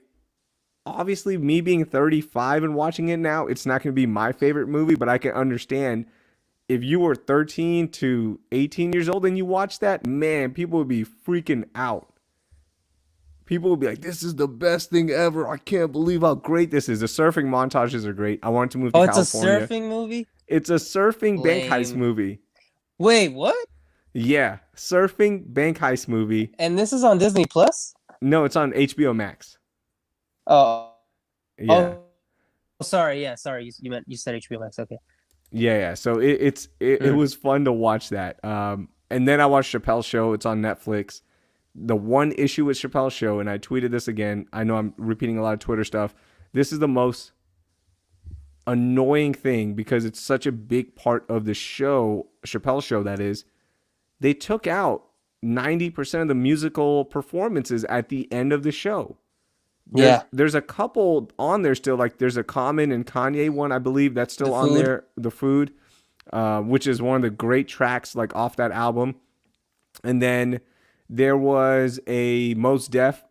Obviously, me being 35 and watching it now, it's not going to be my favorite movie, but I can understand if you were 13 to 18 years old and you watched that, man, people would be freaking out. People will be like, "This is the best thing ever! I can't believe how great this is." The surfing montages are great. I wanted to move to Oh, it's a California. surfing movie. It's a surfing bank heist Lame. movie. Wait, what? Yeah, surfing bank heist movie. And this is on Disney Plus? No, it's on HBO Max. Oh, Yeah, oh, sorry. Yeah, sorry. You said HBO Max. Okay. yeah. So it Mm. was fun to watch that. And then I watched Chappelle's Show. It's on Netflix. The one issue with Chappelle's Show, and I tweeted this again. I know I'm repeating a lot of Twitter stuff. This is the most annoying thing because it's such a big part of the show, Chappelle's Show, that is. They took out 90% of the musical performances at the end of the show. Yeah. There's a couple on there still, like there's a Common and Kanye one, I believe, that's still The on Food. there. The Food, which is one of the great tracks like off that album. And then there was a Most Def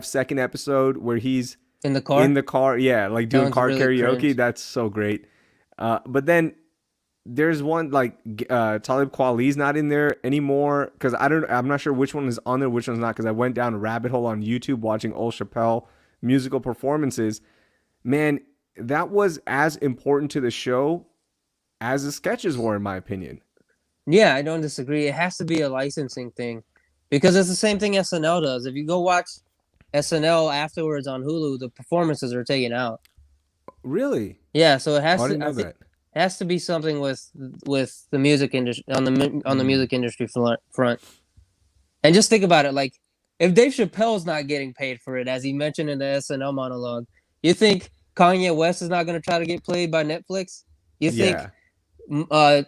second episode where he's In the in car. the car, yeah, like That doing one's car really karaoke. cringe. That's so great. But then there's one like Talib Kweli's not in there anymore because I'm not sure which one is on there, which one's not because I went down a rabbit hole on YouTube watching old Chappelle musical performances. Man, that was as important to the show as the sketches were, in my opinion. Yeah, I don't disagree. It has to be a licensing thing because it's the same thing SNL does. If you go watch SNL afterwards on Hulu, the performances are taken out. Really? Yeah, so it Oh, has I didn't to. I know think that. it has to be something with the music industry on the music industry front. And just think about it, like if Dave Chappelle's not getting paid for it, as he mentioned in the SNL monologue, you think Kanye West is not going to try to get played by Netflix? You think Yeah.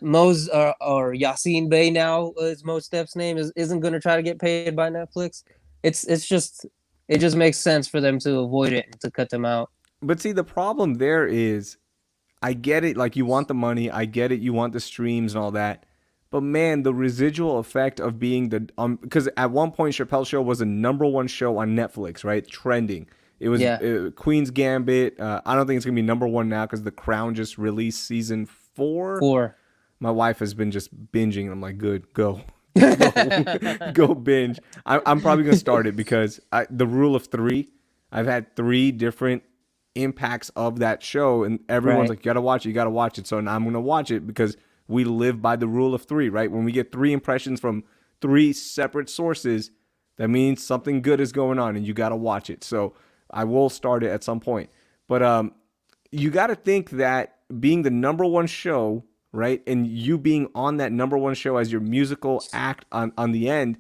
Mo's or Yassine Bey now is Mo Steph's name isn't going to try to get paid by Netflix? It's just it just makes sense for them to avoid it and to cut them out. But see, the problem there is I get it. Like, you want the money. I get it. You want the streams and all that. But man, the residual effect of being the because at one point Chappelle Show was a number one show on Netflix, right? Trending. It was Yeah, Queen's Gambit. I don't think it's gonna be number one now because The Crown just released season 4. four. My wife has been just binging. I'm like, good, go, go binge. I'm probably gonna start it because the rule of three. I've had 3 different impacts of that show, and everyone's Right. like, you gotta watch it. So now I'm gonna watch it because we live by the rule of 3, right? When we get 3 impressions from 3 separate sources, that means something good is going on, and you gotta watch it. So I will start it at some point. But you gotta think that being the number one show, right, and you being on that number one show as your musical act on the end,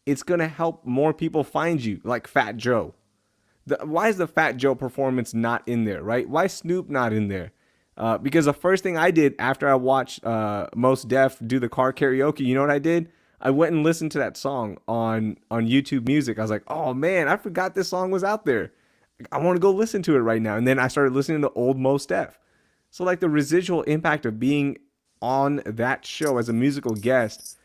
it's gonna help more people find you, like Fat Joe. Why is the Fat Joe performance not in there, right? Why is Snoop not in there? Because the first thing I did after I watched Most Def do the car karaoke, you know what I did? I went and listened to that song on YouTube Music. I was like, oh man, I forgot this song was out there. I want to go listen to it right now. And then I started listening to old Most Def. So like the residual impact of being on that show as a musical guest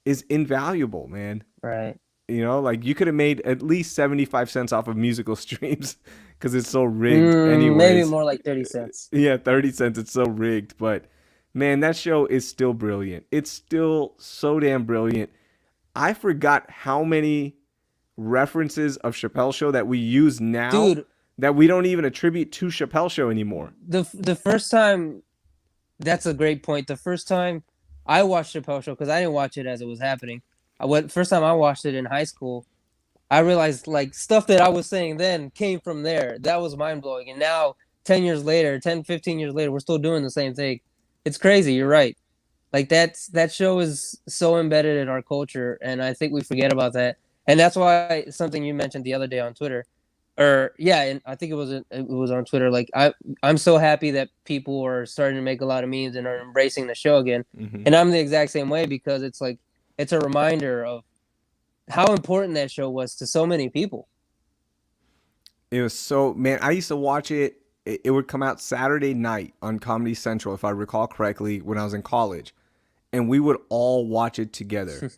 is invaluable, man. Right. You know, like you could have made at least 75 cents off of musical streams because it's so rigged Maybe anyways. more like 30 cents. Yeah, 30 cents. It's so rigged. But man, that show is still brilliant. It's still so damn brilliant. I forgot how many references of Chappelle Show that we use now Dude, that we don't even attribute to Chappelle Show anymore. the first time that's a great point. The first time I watched Chappelle Show because I didn't watch it as it was happening. First time I watched it in high school, I realized like stuff that I was saying then came from there. That was mind blowing. And now 10 years later, 10, 15 years later, we're still doing the same thing. It's crazy. You're right. Like that show is so embedded in our culture, and I think we forget about that. And that's why something you mentioned the other day on Twitter, or yeah, and I think it was on Twitter. Like I'm so happy that people are starting to make a lot of memes and are embracing the show again. Mm-hmm. And I'm the exact same way because it's like it's a reminder of how important that show was to so many people. It was so, man, I used to watch it. It would come out Saturday night on Comedy Central, if I recall correctly, when I was in college. And we would all watch it together.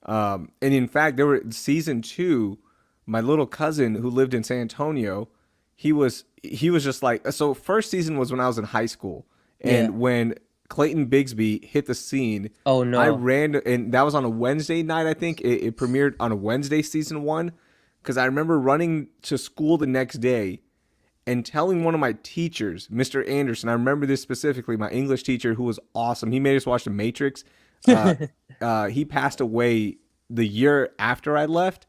And in fact, there were season 2, my little cousin who lived in San Antonio, he was just like, so first season was when I was in high school. Yeah. And when Clayton Bigsby hit the scene, Oh I no. ran, and that was on a Wednesday night, I think. It premiered on a Wednesday, season 1. because I remember running to school the next day and telling one of my teachers, Mr. Anderson, I remember this specifically, my English teacher who was awesome. He made us watch The Matrix. Uh, he passed away the year after I left.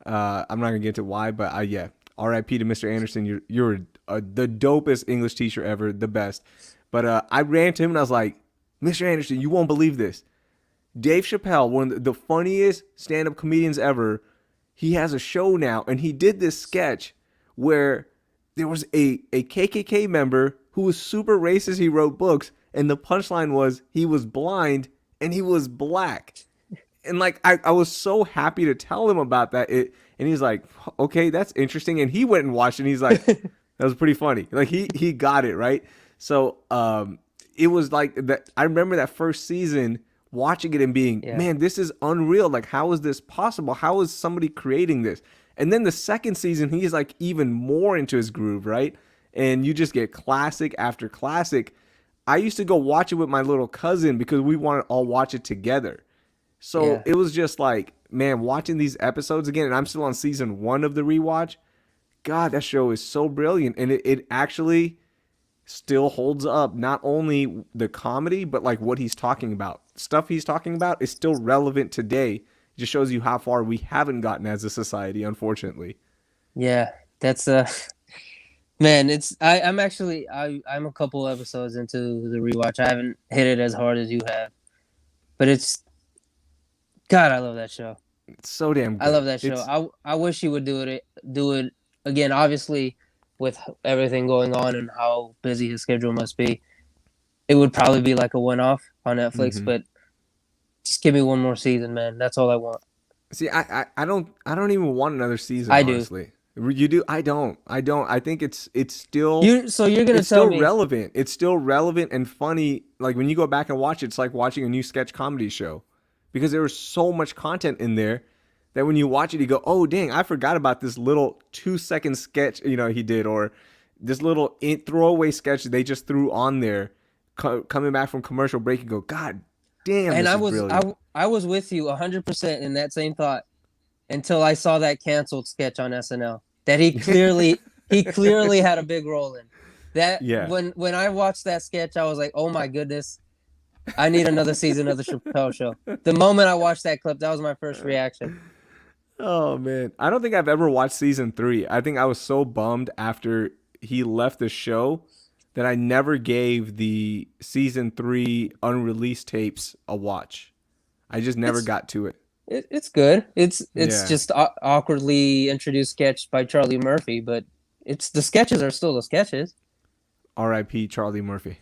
I'm not gonna get into why, but yeah, R.I.P. to Mr. Anderson. You're the dopest English teacher ever, the best. But I ran to him and I was like, Mr. Anderson, you won't believe this. Dave Chappelle, one of the funniest stand-up comedians ever, he has a show now, and he did this sketch where there was a KKK member who was super racist. He wrote books, and the punchline was he was blind and he was black. And like I was so happy to tell him about that. And he's like, okay, that's interesting. And he went and watched it, and he's like, that was pretty funny. Like he got it, right? So it was like that. I remember that first season watching it and being, man, this is unreal. Like, how is this possible? How is somebody creating this? And then the second season, he's like even more into his groove, right? And you just get classic after classic. I used to go watch it with my little cousin because we wanted to all watch it together. So it was just like, man, watching these episodes again, and I'm still on season 1 of the rewatch. God, that show is so brilliant. And it actually still holds up. Not only the comedy, but like what he's talking about. Stuff he's talking about is still relevant today. It just shows you how far we haven't gotten as a society, unfortunately. Yeah, that's man, I'm actually I'm a couple episodes into the rewatch. I haven't hit it as hard as you have. But it's God, I love that show. It's so damn good. I love that show. I wish he would do it again, obviously with everything going on and how busy his schedule must be. It would probably be like a one-off on Netflix, but just give me one more season, man. That's all I want. See, I don't even want another season, I honestly. You do? I don't. I think it's still So you're gonna it's tell still me relevant. It's still relevant and funny. Like when you go back and watch it, it's like watching a new sketch comedy show. Because there was so much content in there that when you watch it, you go, oh, dang, I forgot about this little 2-second sketch, he did, or this little throwaway sketch they just threw on there coming back from commercial break and go, God damn, and this is brilliant. I was with you 100% in that same thought until I saw that canceled sketch on SNL that he clearly had a big role in. That when I watched that sketch, I was like, oh my goodness. I need another season of the Chappelle Show. The moment I watched that clip, that was my first reaction. Oh, man. I don't think I've ever watched season 3. I think I was so bummed after he left the show that I never gave the season 3 unreleased tapes a watch. I just never got to it. It's good. It's just awkwardly introduced sketch by Charlie Murphy, but the sketches are still the sketches. R.I.P. Charlie Murphy.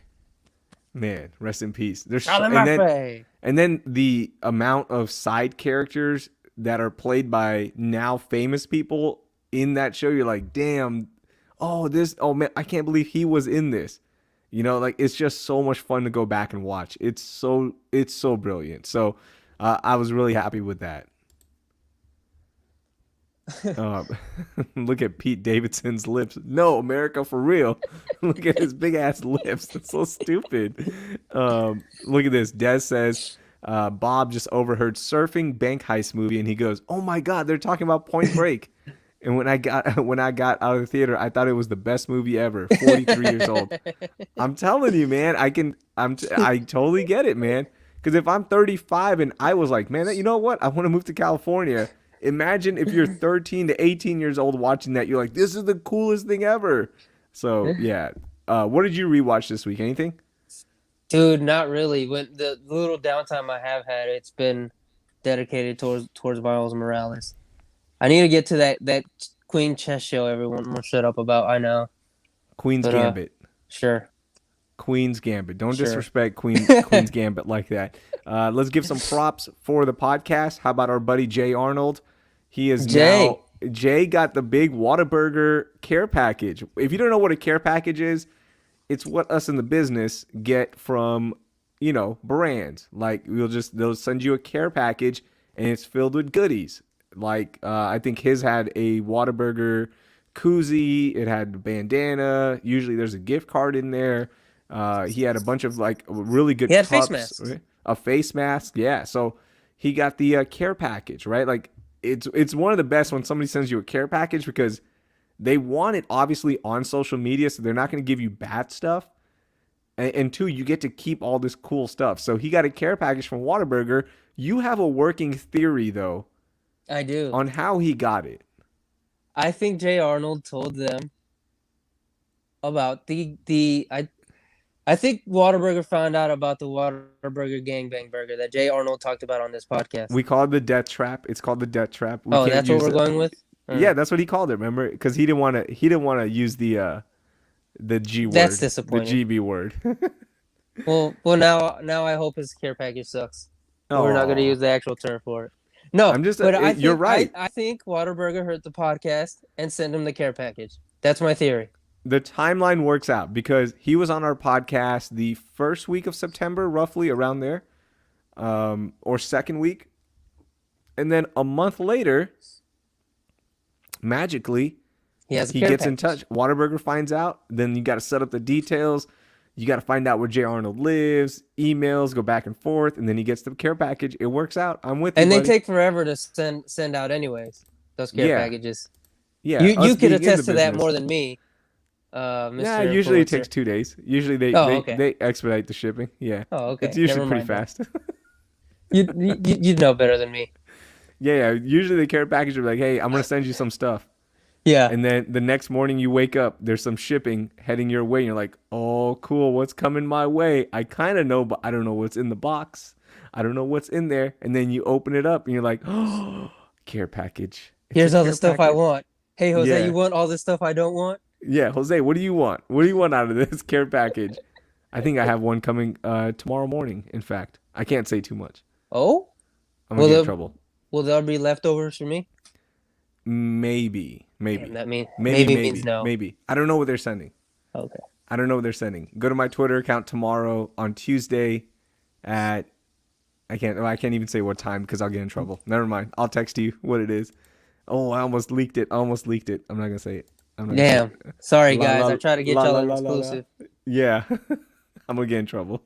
Man, rest in peace. There's Murphy. And then the amount of side characters that are played by now famous people in that show, you're like, damn, oh man, I can't believe he was in this. Like it's just so much fun to go back and watch. It's so brilliant. So I was really happy with that. Look at Pete Davidson's lips. No, America, for real. Look at his big ass lips. That's so stupid. Look at this. Des says Bob just overheard surfing bank heist movie, and he goes, "Oh my God, they're talking about Point Break." And when I got out of the theater, I thought it was the best movie ever. 43 years old. I'm telling you, man. I totally get it, man. Because if I'm 35 and I was like, man, you know what? I want to move to California. Imagine if you're 13 to 18 years old watching that. You're like, this is the coolest thing ever. So, yeah. What did you rewatch this week? Anything? Dude, not really. When the little downtime I have had, it's been dedicated towards Miles Morales. I need to get to that Queen chess show everyone will shut up about. I know. Queen's Gambit. Sure. Queen's Gambit. Don't disrespect Queen's Gambit like that. Let's give some props for the podcast. How about our buddy Jay Arnold? He is Jay got the big Whataburger care package. If you don't know what a care package is, it's what us in the business get from, brands. Like they'll send you a care package and it's filled with goodies. Like I think his had a Whataburger koozie. It had a bandana. Usually there's a gift card in there. He had a bunch of like really good cups. Face masks. A face mask. Yeah. So he got the care package, right? Like it's one of the best when somebody sends you a care package because they want it obviously on social media, so they're not going to give you bad stuff. And two, you get to keep all this cool stuff. So he got a care package from Whataburger. You have a working theory though I do. on how he got it. I think Jay Arnold told them about I think Whataburger found out about the Whataburger gangbang burger that Jay Arnold talked about on this podcast. We call it the death trap. It's called the death trap. That's what we're going with. Yeah, that's what he called it. Remember, because he didn't want to use the G word. That's disappointing. The GB word. well, now I hope his care package sucks. We're not going to use the actual term for it. No, you're right. I think Whataburger heard the podcast and sent him the care package. That's my theory. The timeline works out because he was on our podcast the first week of September, roughly around there, or second week. And then a month later, magically, he gets in touch. Whataburger finds out. Then you got to set up the details. You got to find out where Jay Arnold lives. Emails go back and forth. And then he gets the care package. It works out. I'm with you, and they buddy. take forever to send out anyways, those care packages. Yeah. You could attest to that more than me. Mr. Usually it Pulitzer. takes 2 days. Usually they expedite the shipping. Yeah. Oh, okay. It's usually pretty fast. You know better than me. Yeah. Usually the care package are like, hey, I'm going to send you some stuff. Yeah. And then the next morning you wake up, there's some shipping heading your way. And you're like, oh, cool. What's coming my way? I kind of know, but I don't know what's in the box. I don't know what's in there. And then you open it up and you're like, oh, care package. Here's all the stuff I want. Hey, Jose, Yeah. you want all the stuff I don't want? Yeah, Jose, what do you want? What do you want out of this care package? I think I have one coming tomorrow morning, in fact. I can't say too much. Oh? I'm going to get in trouble. Will there be leftovers for me? Maybe. Damn, that maybe means no. Maybe. I don't know what they're sending. Okay. I don't know what they're sending. Go to my Twitter account tomorrow on Tuesday at... I can't even say what time because I'll get in trouble. Never mind. I'll text you what it is. Oh, I almost leaked it. I'm not going to say it. Damn. Sorry, guys. I try to get y'all an exclusive. Yeah. I'm going to get in trouble.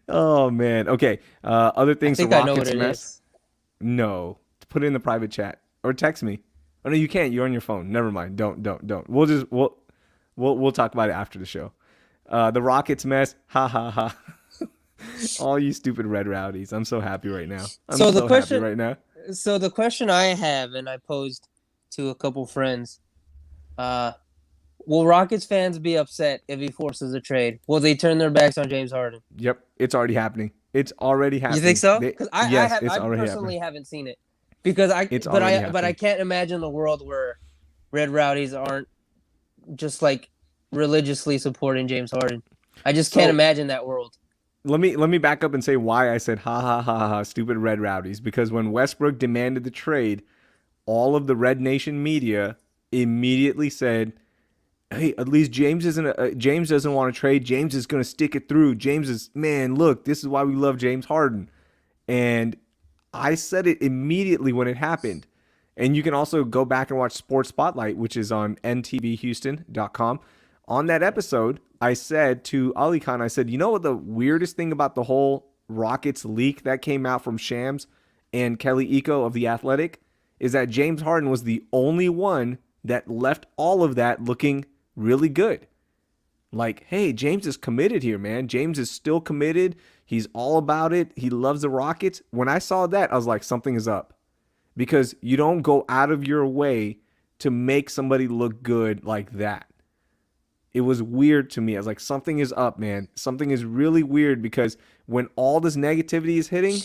Oh, man. Okay. Other things. I think I know what it is. No. Put it in the private chat. Or text me. Oh, no, you can't. You're on your phone. Never mind. Don't. We'll talk about it after the show. The Rockets mess. Ha, ha, ha. All you stupid Red Rowdies. I'm so happy right now. So the question I have, and I posed to a couple friends, will Rockets fans be upset if he forces a trade? Will they turn their backs on James Harden? Yep, it's already happening. It's already happening. You think so? Because I personally haven't seen it. Because I can't imagine the world where Red Rowdies aren't just like religiously supporting James Harden. I just can't imagine that world. Let me back up and say why I said ha ha ha ha stupid Red Rowdies, because when Westbrook demanded the trade, all of the Red Nation media immediately said, "Hey, at least James doesn't want to trade. James is going to stick it through. Look, this is why we love James Harden." And I said it immediately when it happened. And you can also go back and watch Sports Spotlight, which is on ntvhouston.com. On that episode, I said to Ali Khan, I said, you know what the weirdest thing about the whole Rockets leak that came out from Shams and Kelly Iko of The Athletic is that James Harden was the only one that left all of that looking really good. Like, hey, James is committed here, man. James is still committed. He's all about it. He loves the Rockets. When I saw that, I was like, something is up. Because you don't go out of your way to make somebody look good like that. It was weird to me. I was like, something is up, man. Something is really weird because when all this negativity is hitting,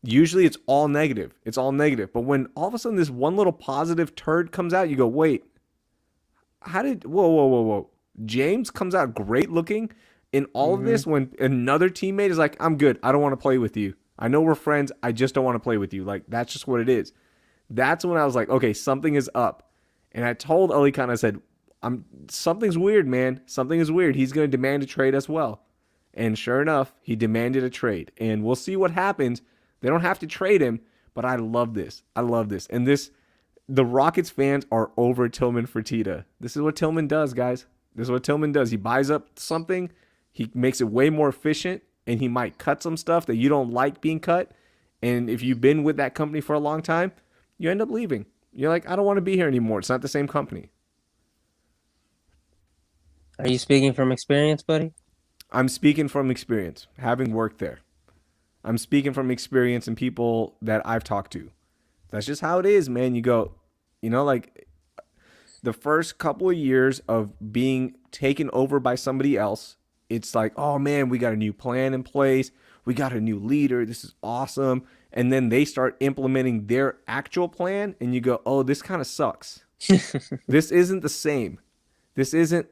usually it's all negative. It's all negative. But when all of a sudden this one little positive turd comes out, you go, wait, whoa. James comes out great looking in all of this when another teammate is like, I'm good. I don't want to play with you. I know we're friends. I just don't want to play with you. Like, that's just what it is. That's when I was like, okay, something is up. And I told Ali Khan, I said, something's weird, man. Something is weird. He's going to demand a trade as well. And sure enough, he demanded a trade. And we'll see what happens. They don't have to trade him, but I love this. And the Rockets fans are over Tillman Fertitta. This is what Tillman does, guys. This is what Tillman does. He buys up something. He makes it way more efficient. And he might cut some stuff that you don't like being cut. And if you've been with that company for a long time, You end up leaving. You're like, I don't want to be here anymore. It's not the same company. Are you speaking from experience, buddy? I'm speaking from experience, having worked there. I'm speaking from experience and people that I've talked to. That's just how it is, man. You go, like the first couple of years of being taken over by somebody else, it's like, oh man, we got a new plan in place. We got a new leader. This is awesome. And then they start implementing their actual plan, and you go, oh, this kind of sucks. This isn't the same. This isn't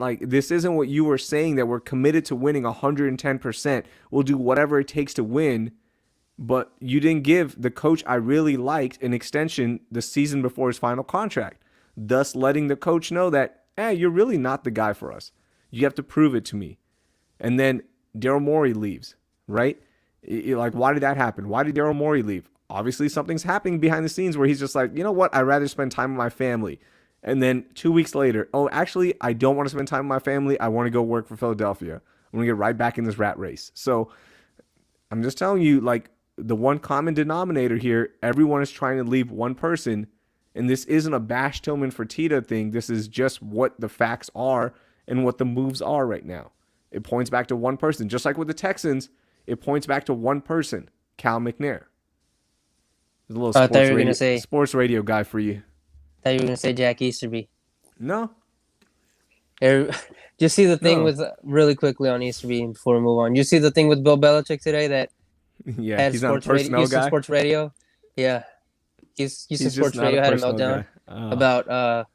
what you were saying, that we're committed to winning 110%. We'll do whatever it takes to win. But you didn't give the coach I really liked an extension the season before his final contract, thus letting the coach know that, you're really not the guy for us. You have to prove it to me. And then Daryl Morey leaves, right? Like, why did that happen? Why did Daryl Morey leave? Obviously, something's happening behind the scenes where he's just like, you know what? I'd rather spend time with my family. And then 2 weeks later, oh, actually, I don't want to spend time with my family. I want to go work for Philadelphia. I'm going to get right back in this rat race. So I'm just telling you, like, the one common denominator here, everyone is trying to leave one person. And this isn't a bash Tillman Fertitta thing. This is just what the facts are and what the moves are right now. It points back to one person. Just like with the Texans, it points back to one person, Cal McNair. There's a little sports radio guy for you. I thought you were going to say Jack Easterby. No. Just see the thing with, really quickly on Easterby before we move on. You see the thing with Bill Belichick today that he's not a personnel guy. Sports Radio. Yeah. Houston Sports Radio had a meltdown about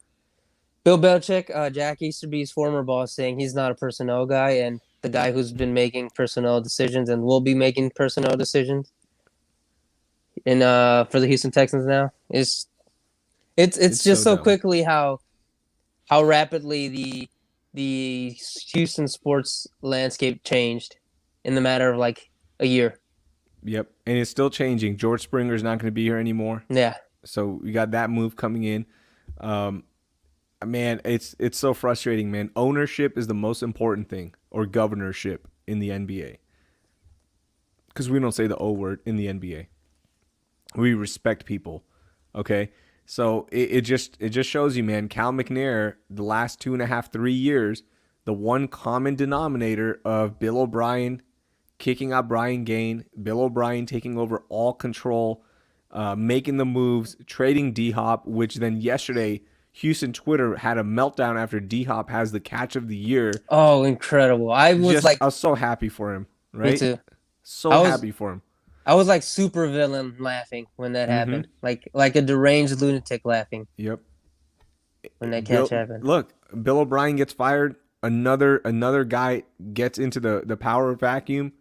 Bill Belichick, Jack Easterby's former boss, saying he's not a personnel guy, and the guy who's been making personnel decisions and will be making personnel decisions for the Houston Texans now. It's just so quickly how rapidly the Houston sports landscape changed in the matter of like a year. Yep, and it's still changing. George Springer's not going to be here anymore. Yeah. So we got that move coming in. Man, it's so frustrating, man. Ownership is the most important thing, or governorship in the NBA. Because we don't say the O word in the NBA. We respect people, okay? So it just shows you, man, Cal McNair, the last 2.5, 3 years, the one common denominator of Bill O'Brien kicking out Brian Gaine, Bill O'Brien taking over all control, making the moves, trading D-Hop, which then yesterday Houston Twitter had a meltdown after D-Hop has the catch of the year. Oh, incredible. I was so happy for him, right? Me too. Happy for him. I was like super villain laughing when that happened. Like a deranged lunatic laughing. Yep. When that catch happened. Look, Bill O'Brien gets fired. Another guy gets into the power vacuum.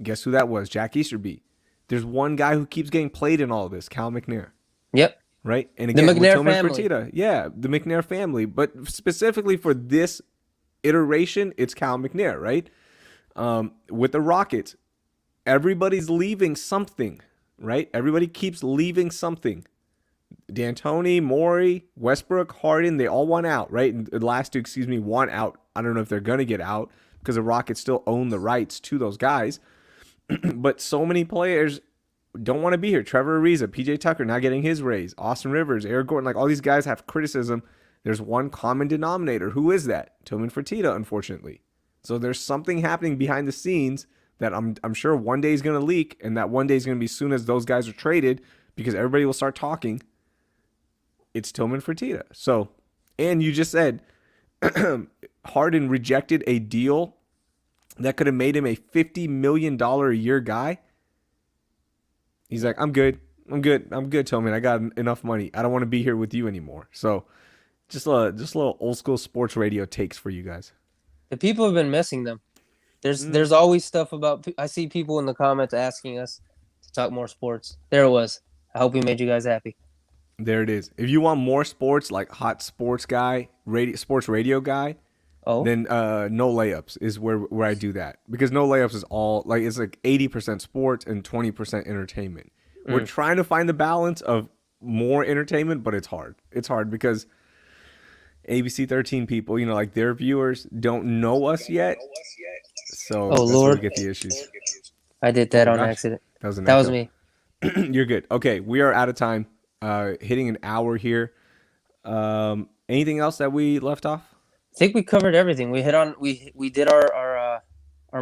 Guess who that was? Jack Easterby. There's one guy who keeps getting played in all of this, Cal McNair. Yep. Right? And again, the McNair with family. Fertitta, the McNair family. But specifically for this iteration, it's Cal McNair, right? With the Rockets, everybody's leaving something, right? Everybody keeps leaving something. D'Antoni, Morey, Westbrook, Harden, they all want out, right? And the last two, want out. I don't know if they're going to get out because the Rockets still own the rights to those guys. But so many players don't want to be here. Trevor Ariza, PJ Tucker not getting his raise. Austin Rivers, Eric Gordon, like all these guys have criticism. There's one common denominator. Who is that? Tillman Fertitta, unfortunately. So there's something happening behind the scenes that I'm sure one day is going to leak, and that one day is going to be soon as those guys are traded because everybody will start talking. It's Tillman Fertitta. So, and you just said Harden rejected a deal that could have made him a $50 million a year guy. He's like, I'm good, Tillman. I got enough money. I don't want to be here with you anymore. So, just a little old school sports radio takes for you guys. The people have been missing them. There's always stuff about. I see people in the comments asking us to talk more sports. There it was. I hope we made you guys happy. There it is. If you want more sports, like hot sports guy, sports radio guy, then No Layups is where I do that. Because No Layups is all like it's like 80% sports and 20% entertainment. We're trying to find the balance of more entertainment, but it's hard. It's hard because ABC 13 people, like their viewers don't know us yet. So that's Lord, where we get the issues. I did that on accident. That was me. You're good. Okay, we are out of time. hitting an hour here. Anything else that we left off? I think we covered everything. We hit on we did our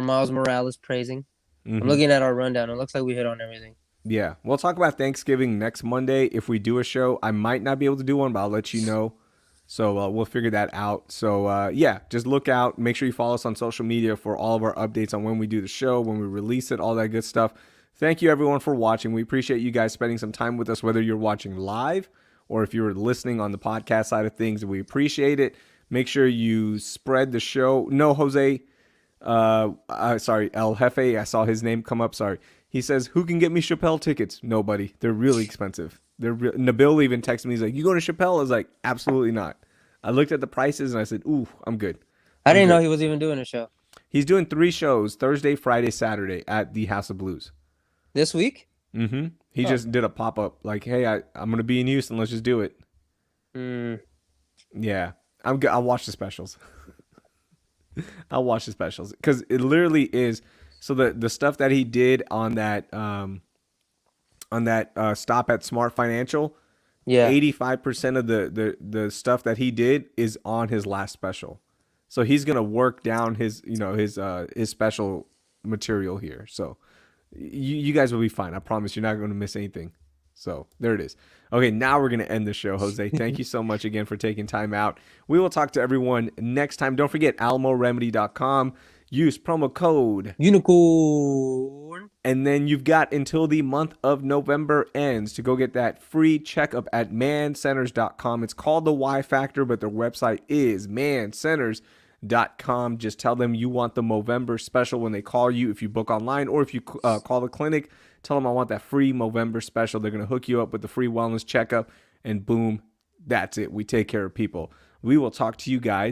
Miles Morales praising. I'm Mm-hmm. looking at our rundown. It looks like we hit on everything. Yeah, we'll talk about Thanksgiving next Monday. If we do a show, I might not be able to do one, but I'll let you know. So we'll figure that out. So yeah, just look out. Make sure you follow us on social media for all of our updates on when we do the show, when we release it, all that good stuff. Thank you everyone for watching. We appreciate you guys spending some time with us, whether you're watching live or if you're listening on the podcast side of things. We appreciate it. Make sure you spread the show. No, Jose. Sorry, El Jefe. I saw his name come up. Sorry. He says, "Who can get me Chappelle tickets?" Nobody. They're really expensive. Nabil even texted me. He's like, "You going to Chappelle?" I was like, "Absolutely not." I looked at the prices and I said, "Ooh, I'm good." I I'm didn't good. know he was even doing a show He's doing 3 shows: Thursday, Friday, Saturday at the House of Blues. this week. Mm-hmm. He just did a pop up like, "Hey, I'm gonna be in Houston. Let's just do it." Mm. Yeah, I'm good. I'll watch the specials. I'll watch the specials because it literally is. So the stuff that he did on that stop at Smart Financial, Yeah. 85% of the stuff that he did is on his last special. So he's gonna work down his his special material here. So you guys will be fine. I promise you're not gonna miss anything. So there it is. Okay, now we're going to end the show, Jose. Thank you so much again for taking time out. We will talk to everyone next time. Don't forget almoremedy.com. Use promo code Unicorn. and then you've got until the month of November ends to go get that free checkup at mancenters.com. It's called the Y Factor, but their website is mancenters.com. Just tell them you want the Movember special when they call you if you book online, or if you call the clinic, tell them I want that free Movember special. They're going to hook you up with the free wellness checkup, and boom, that's it. We take care of people. We will talk to you guys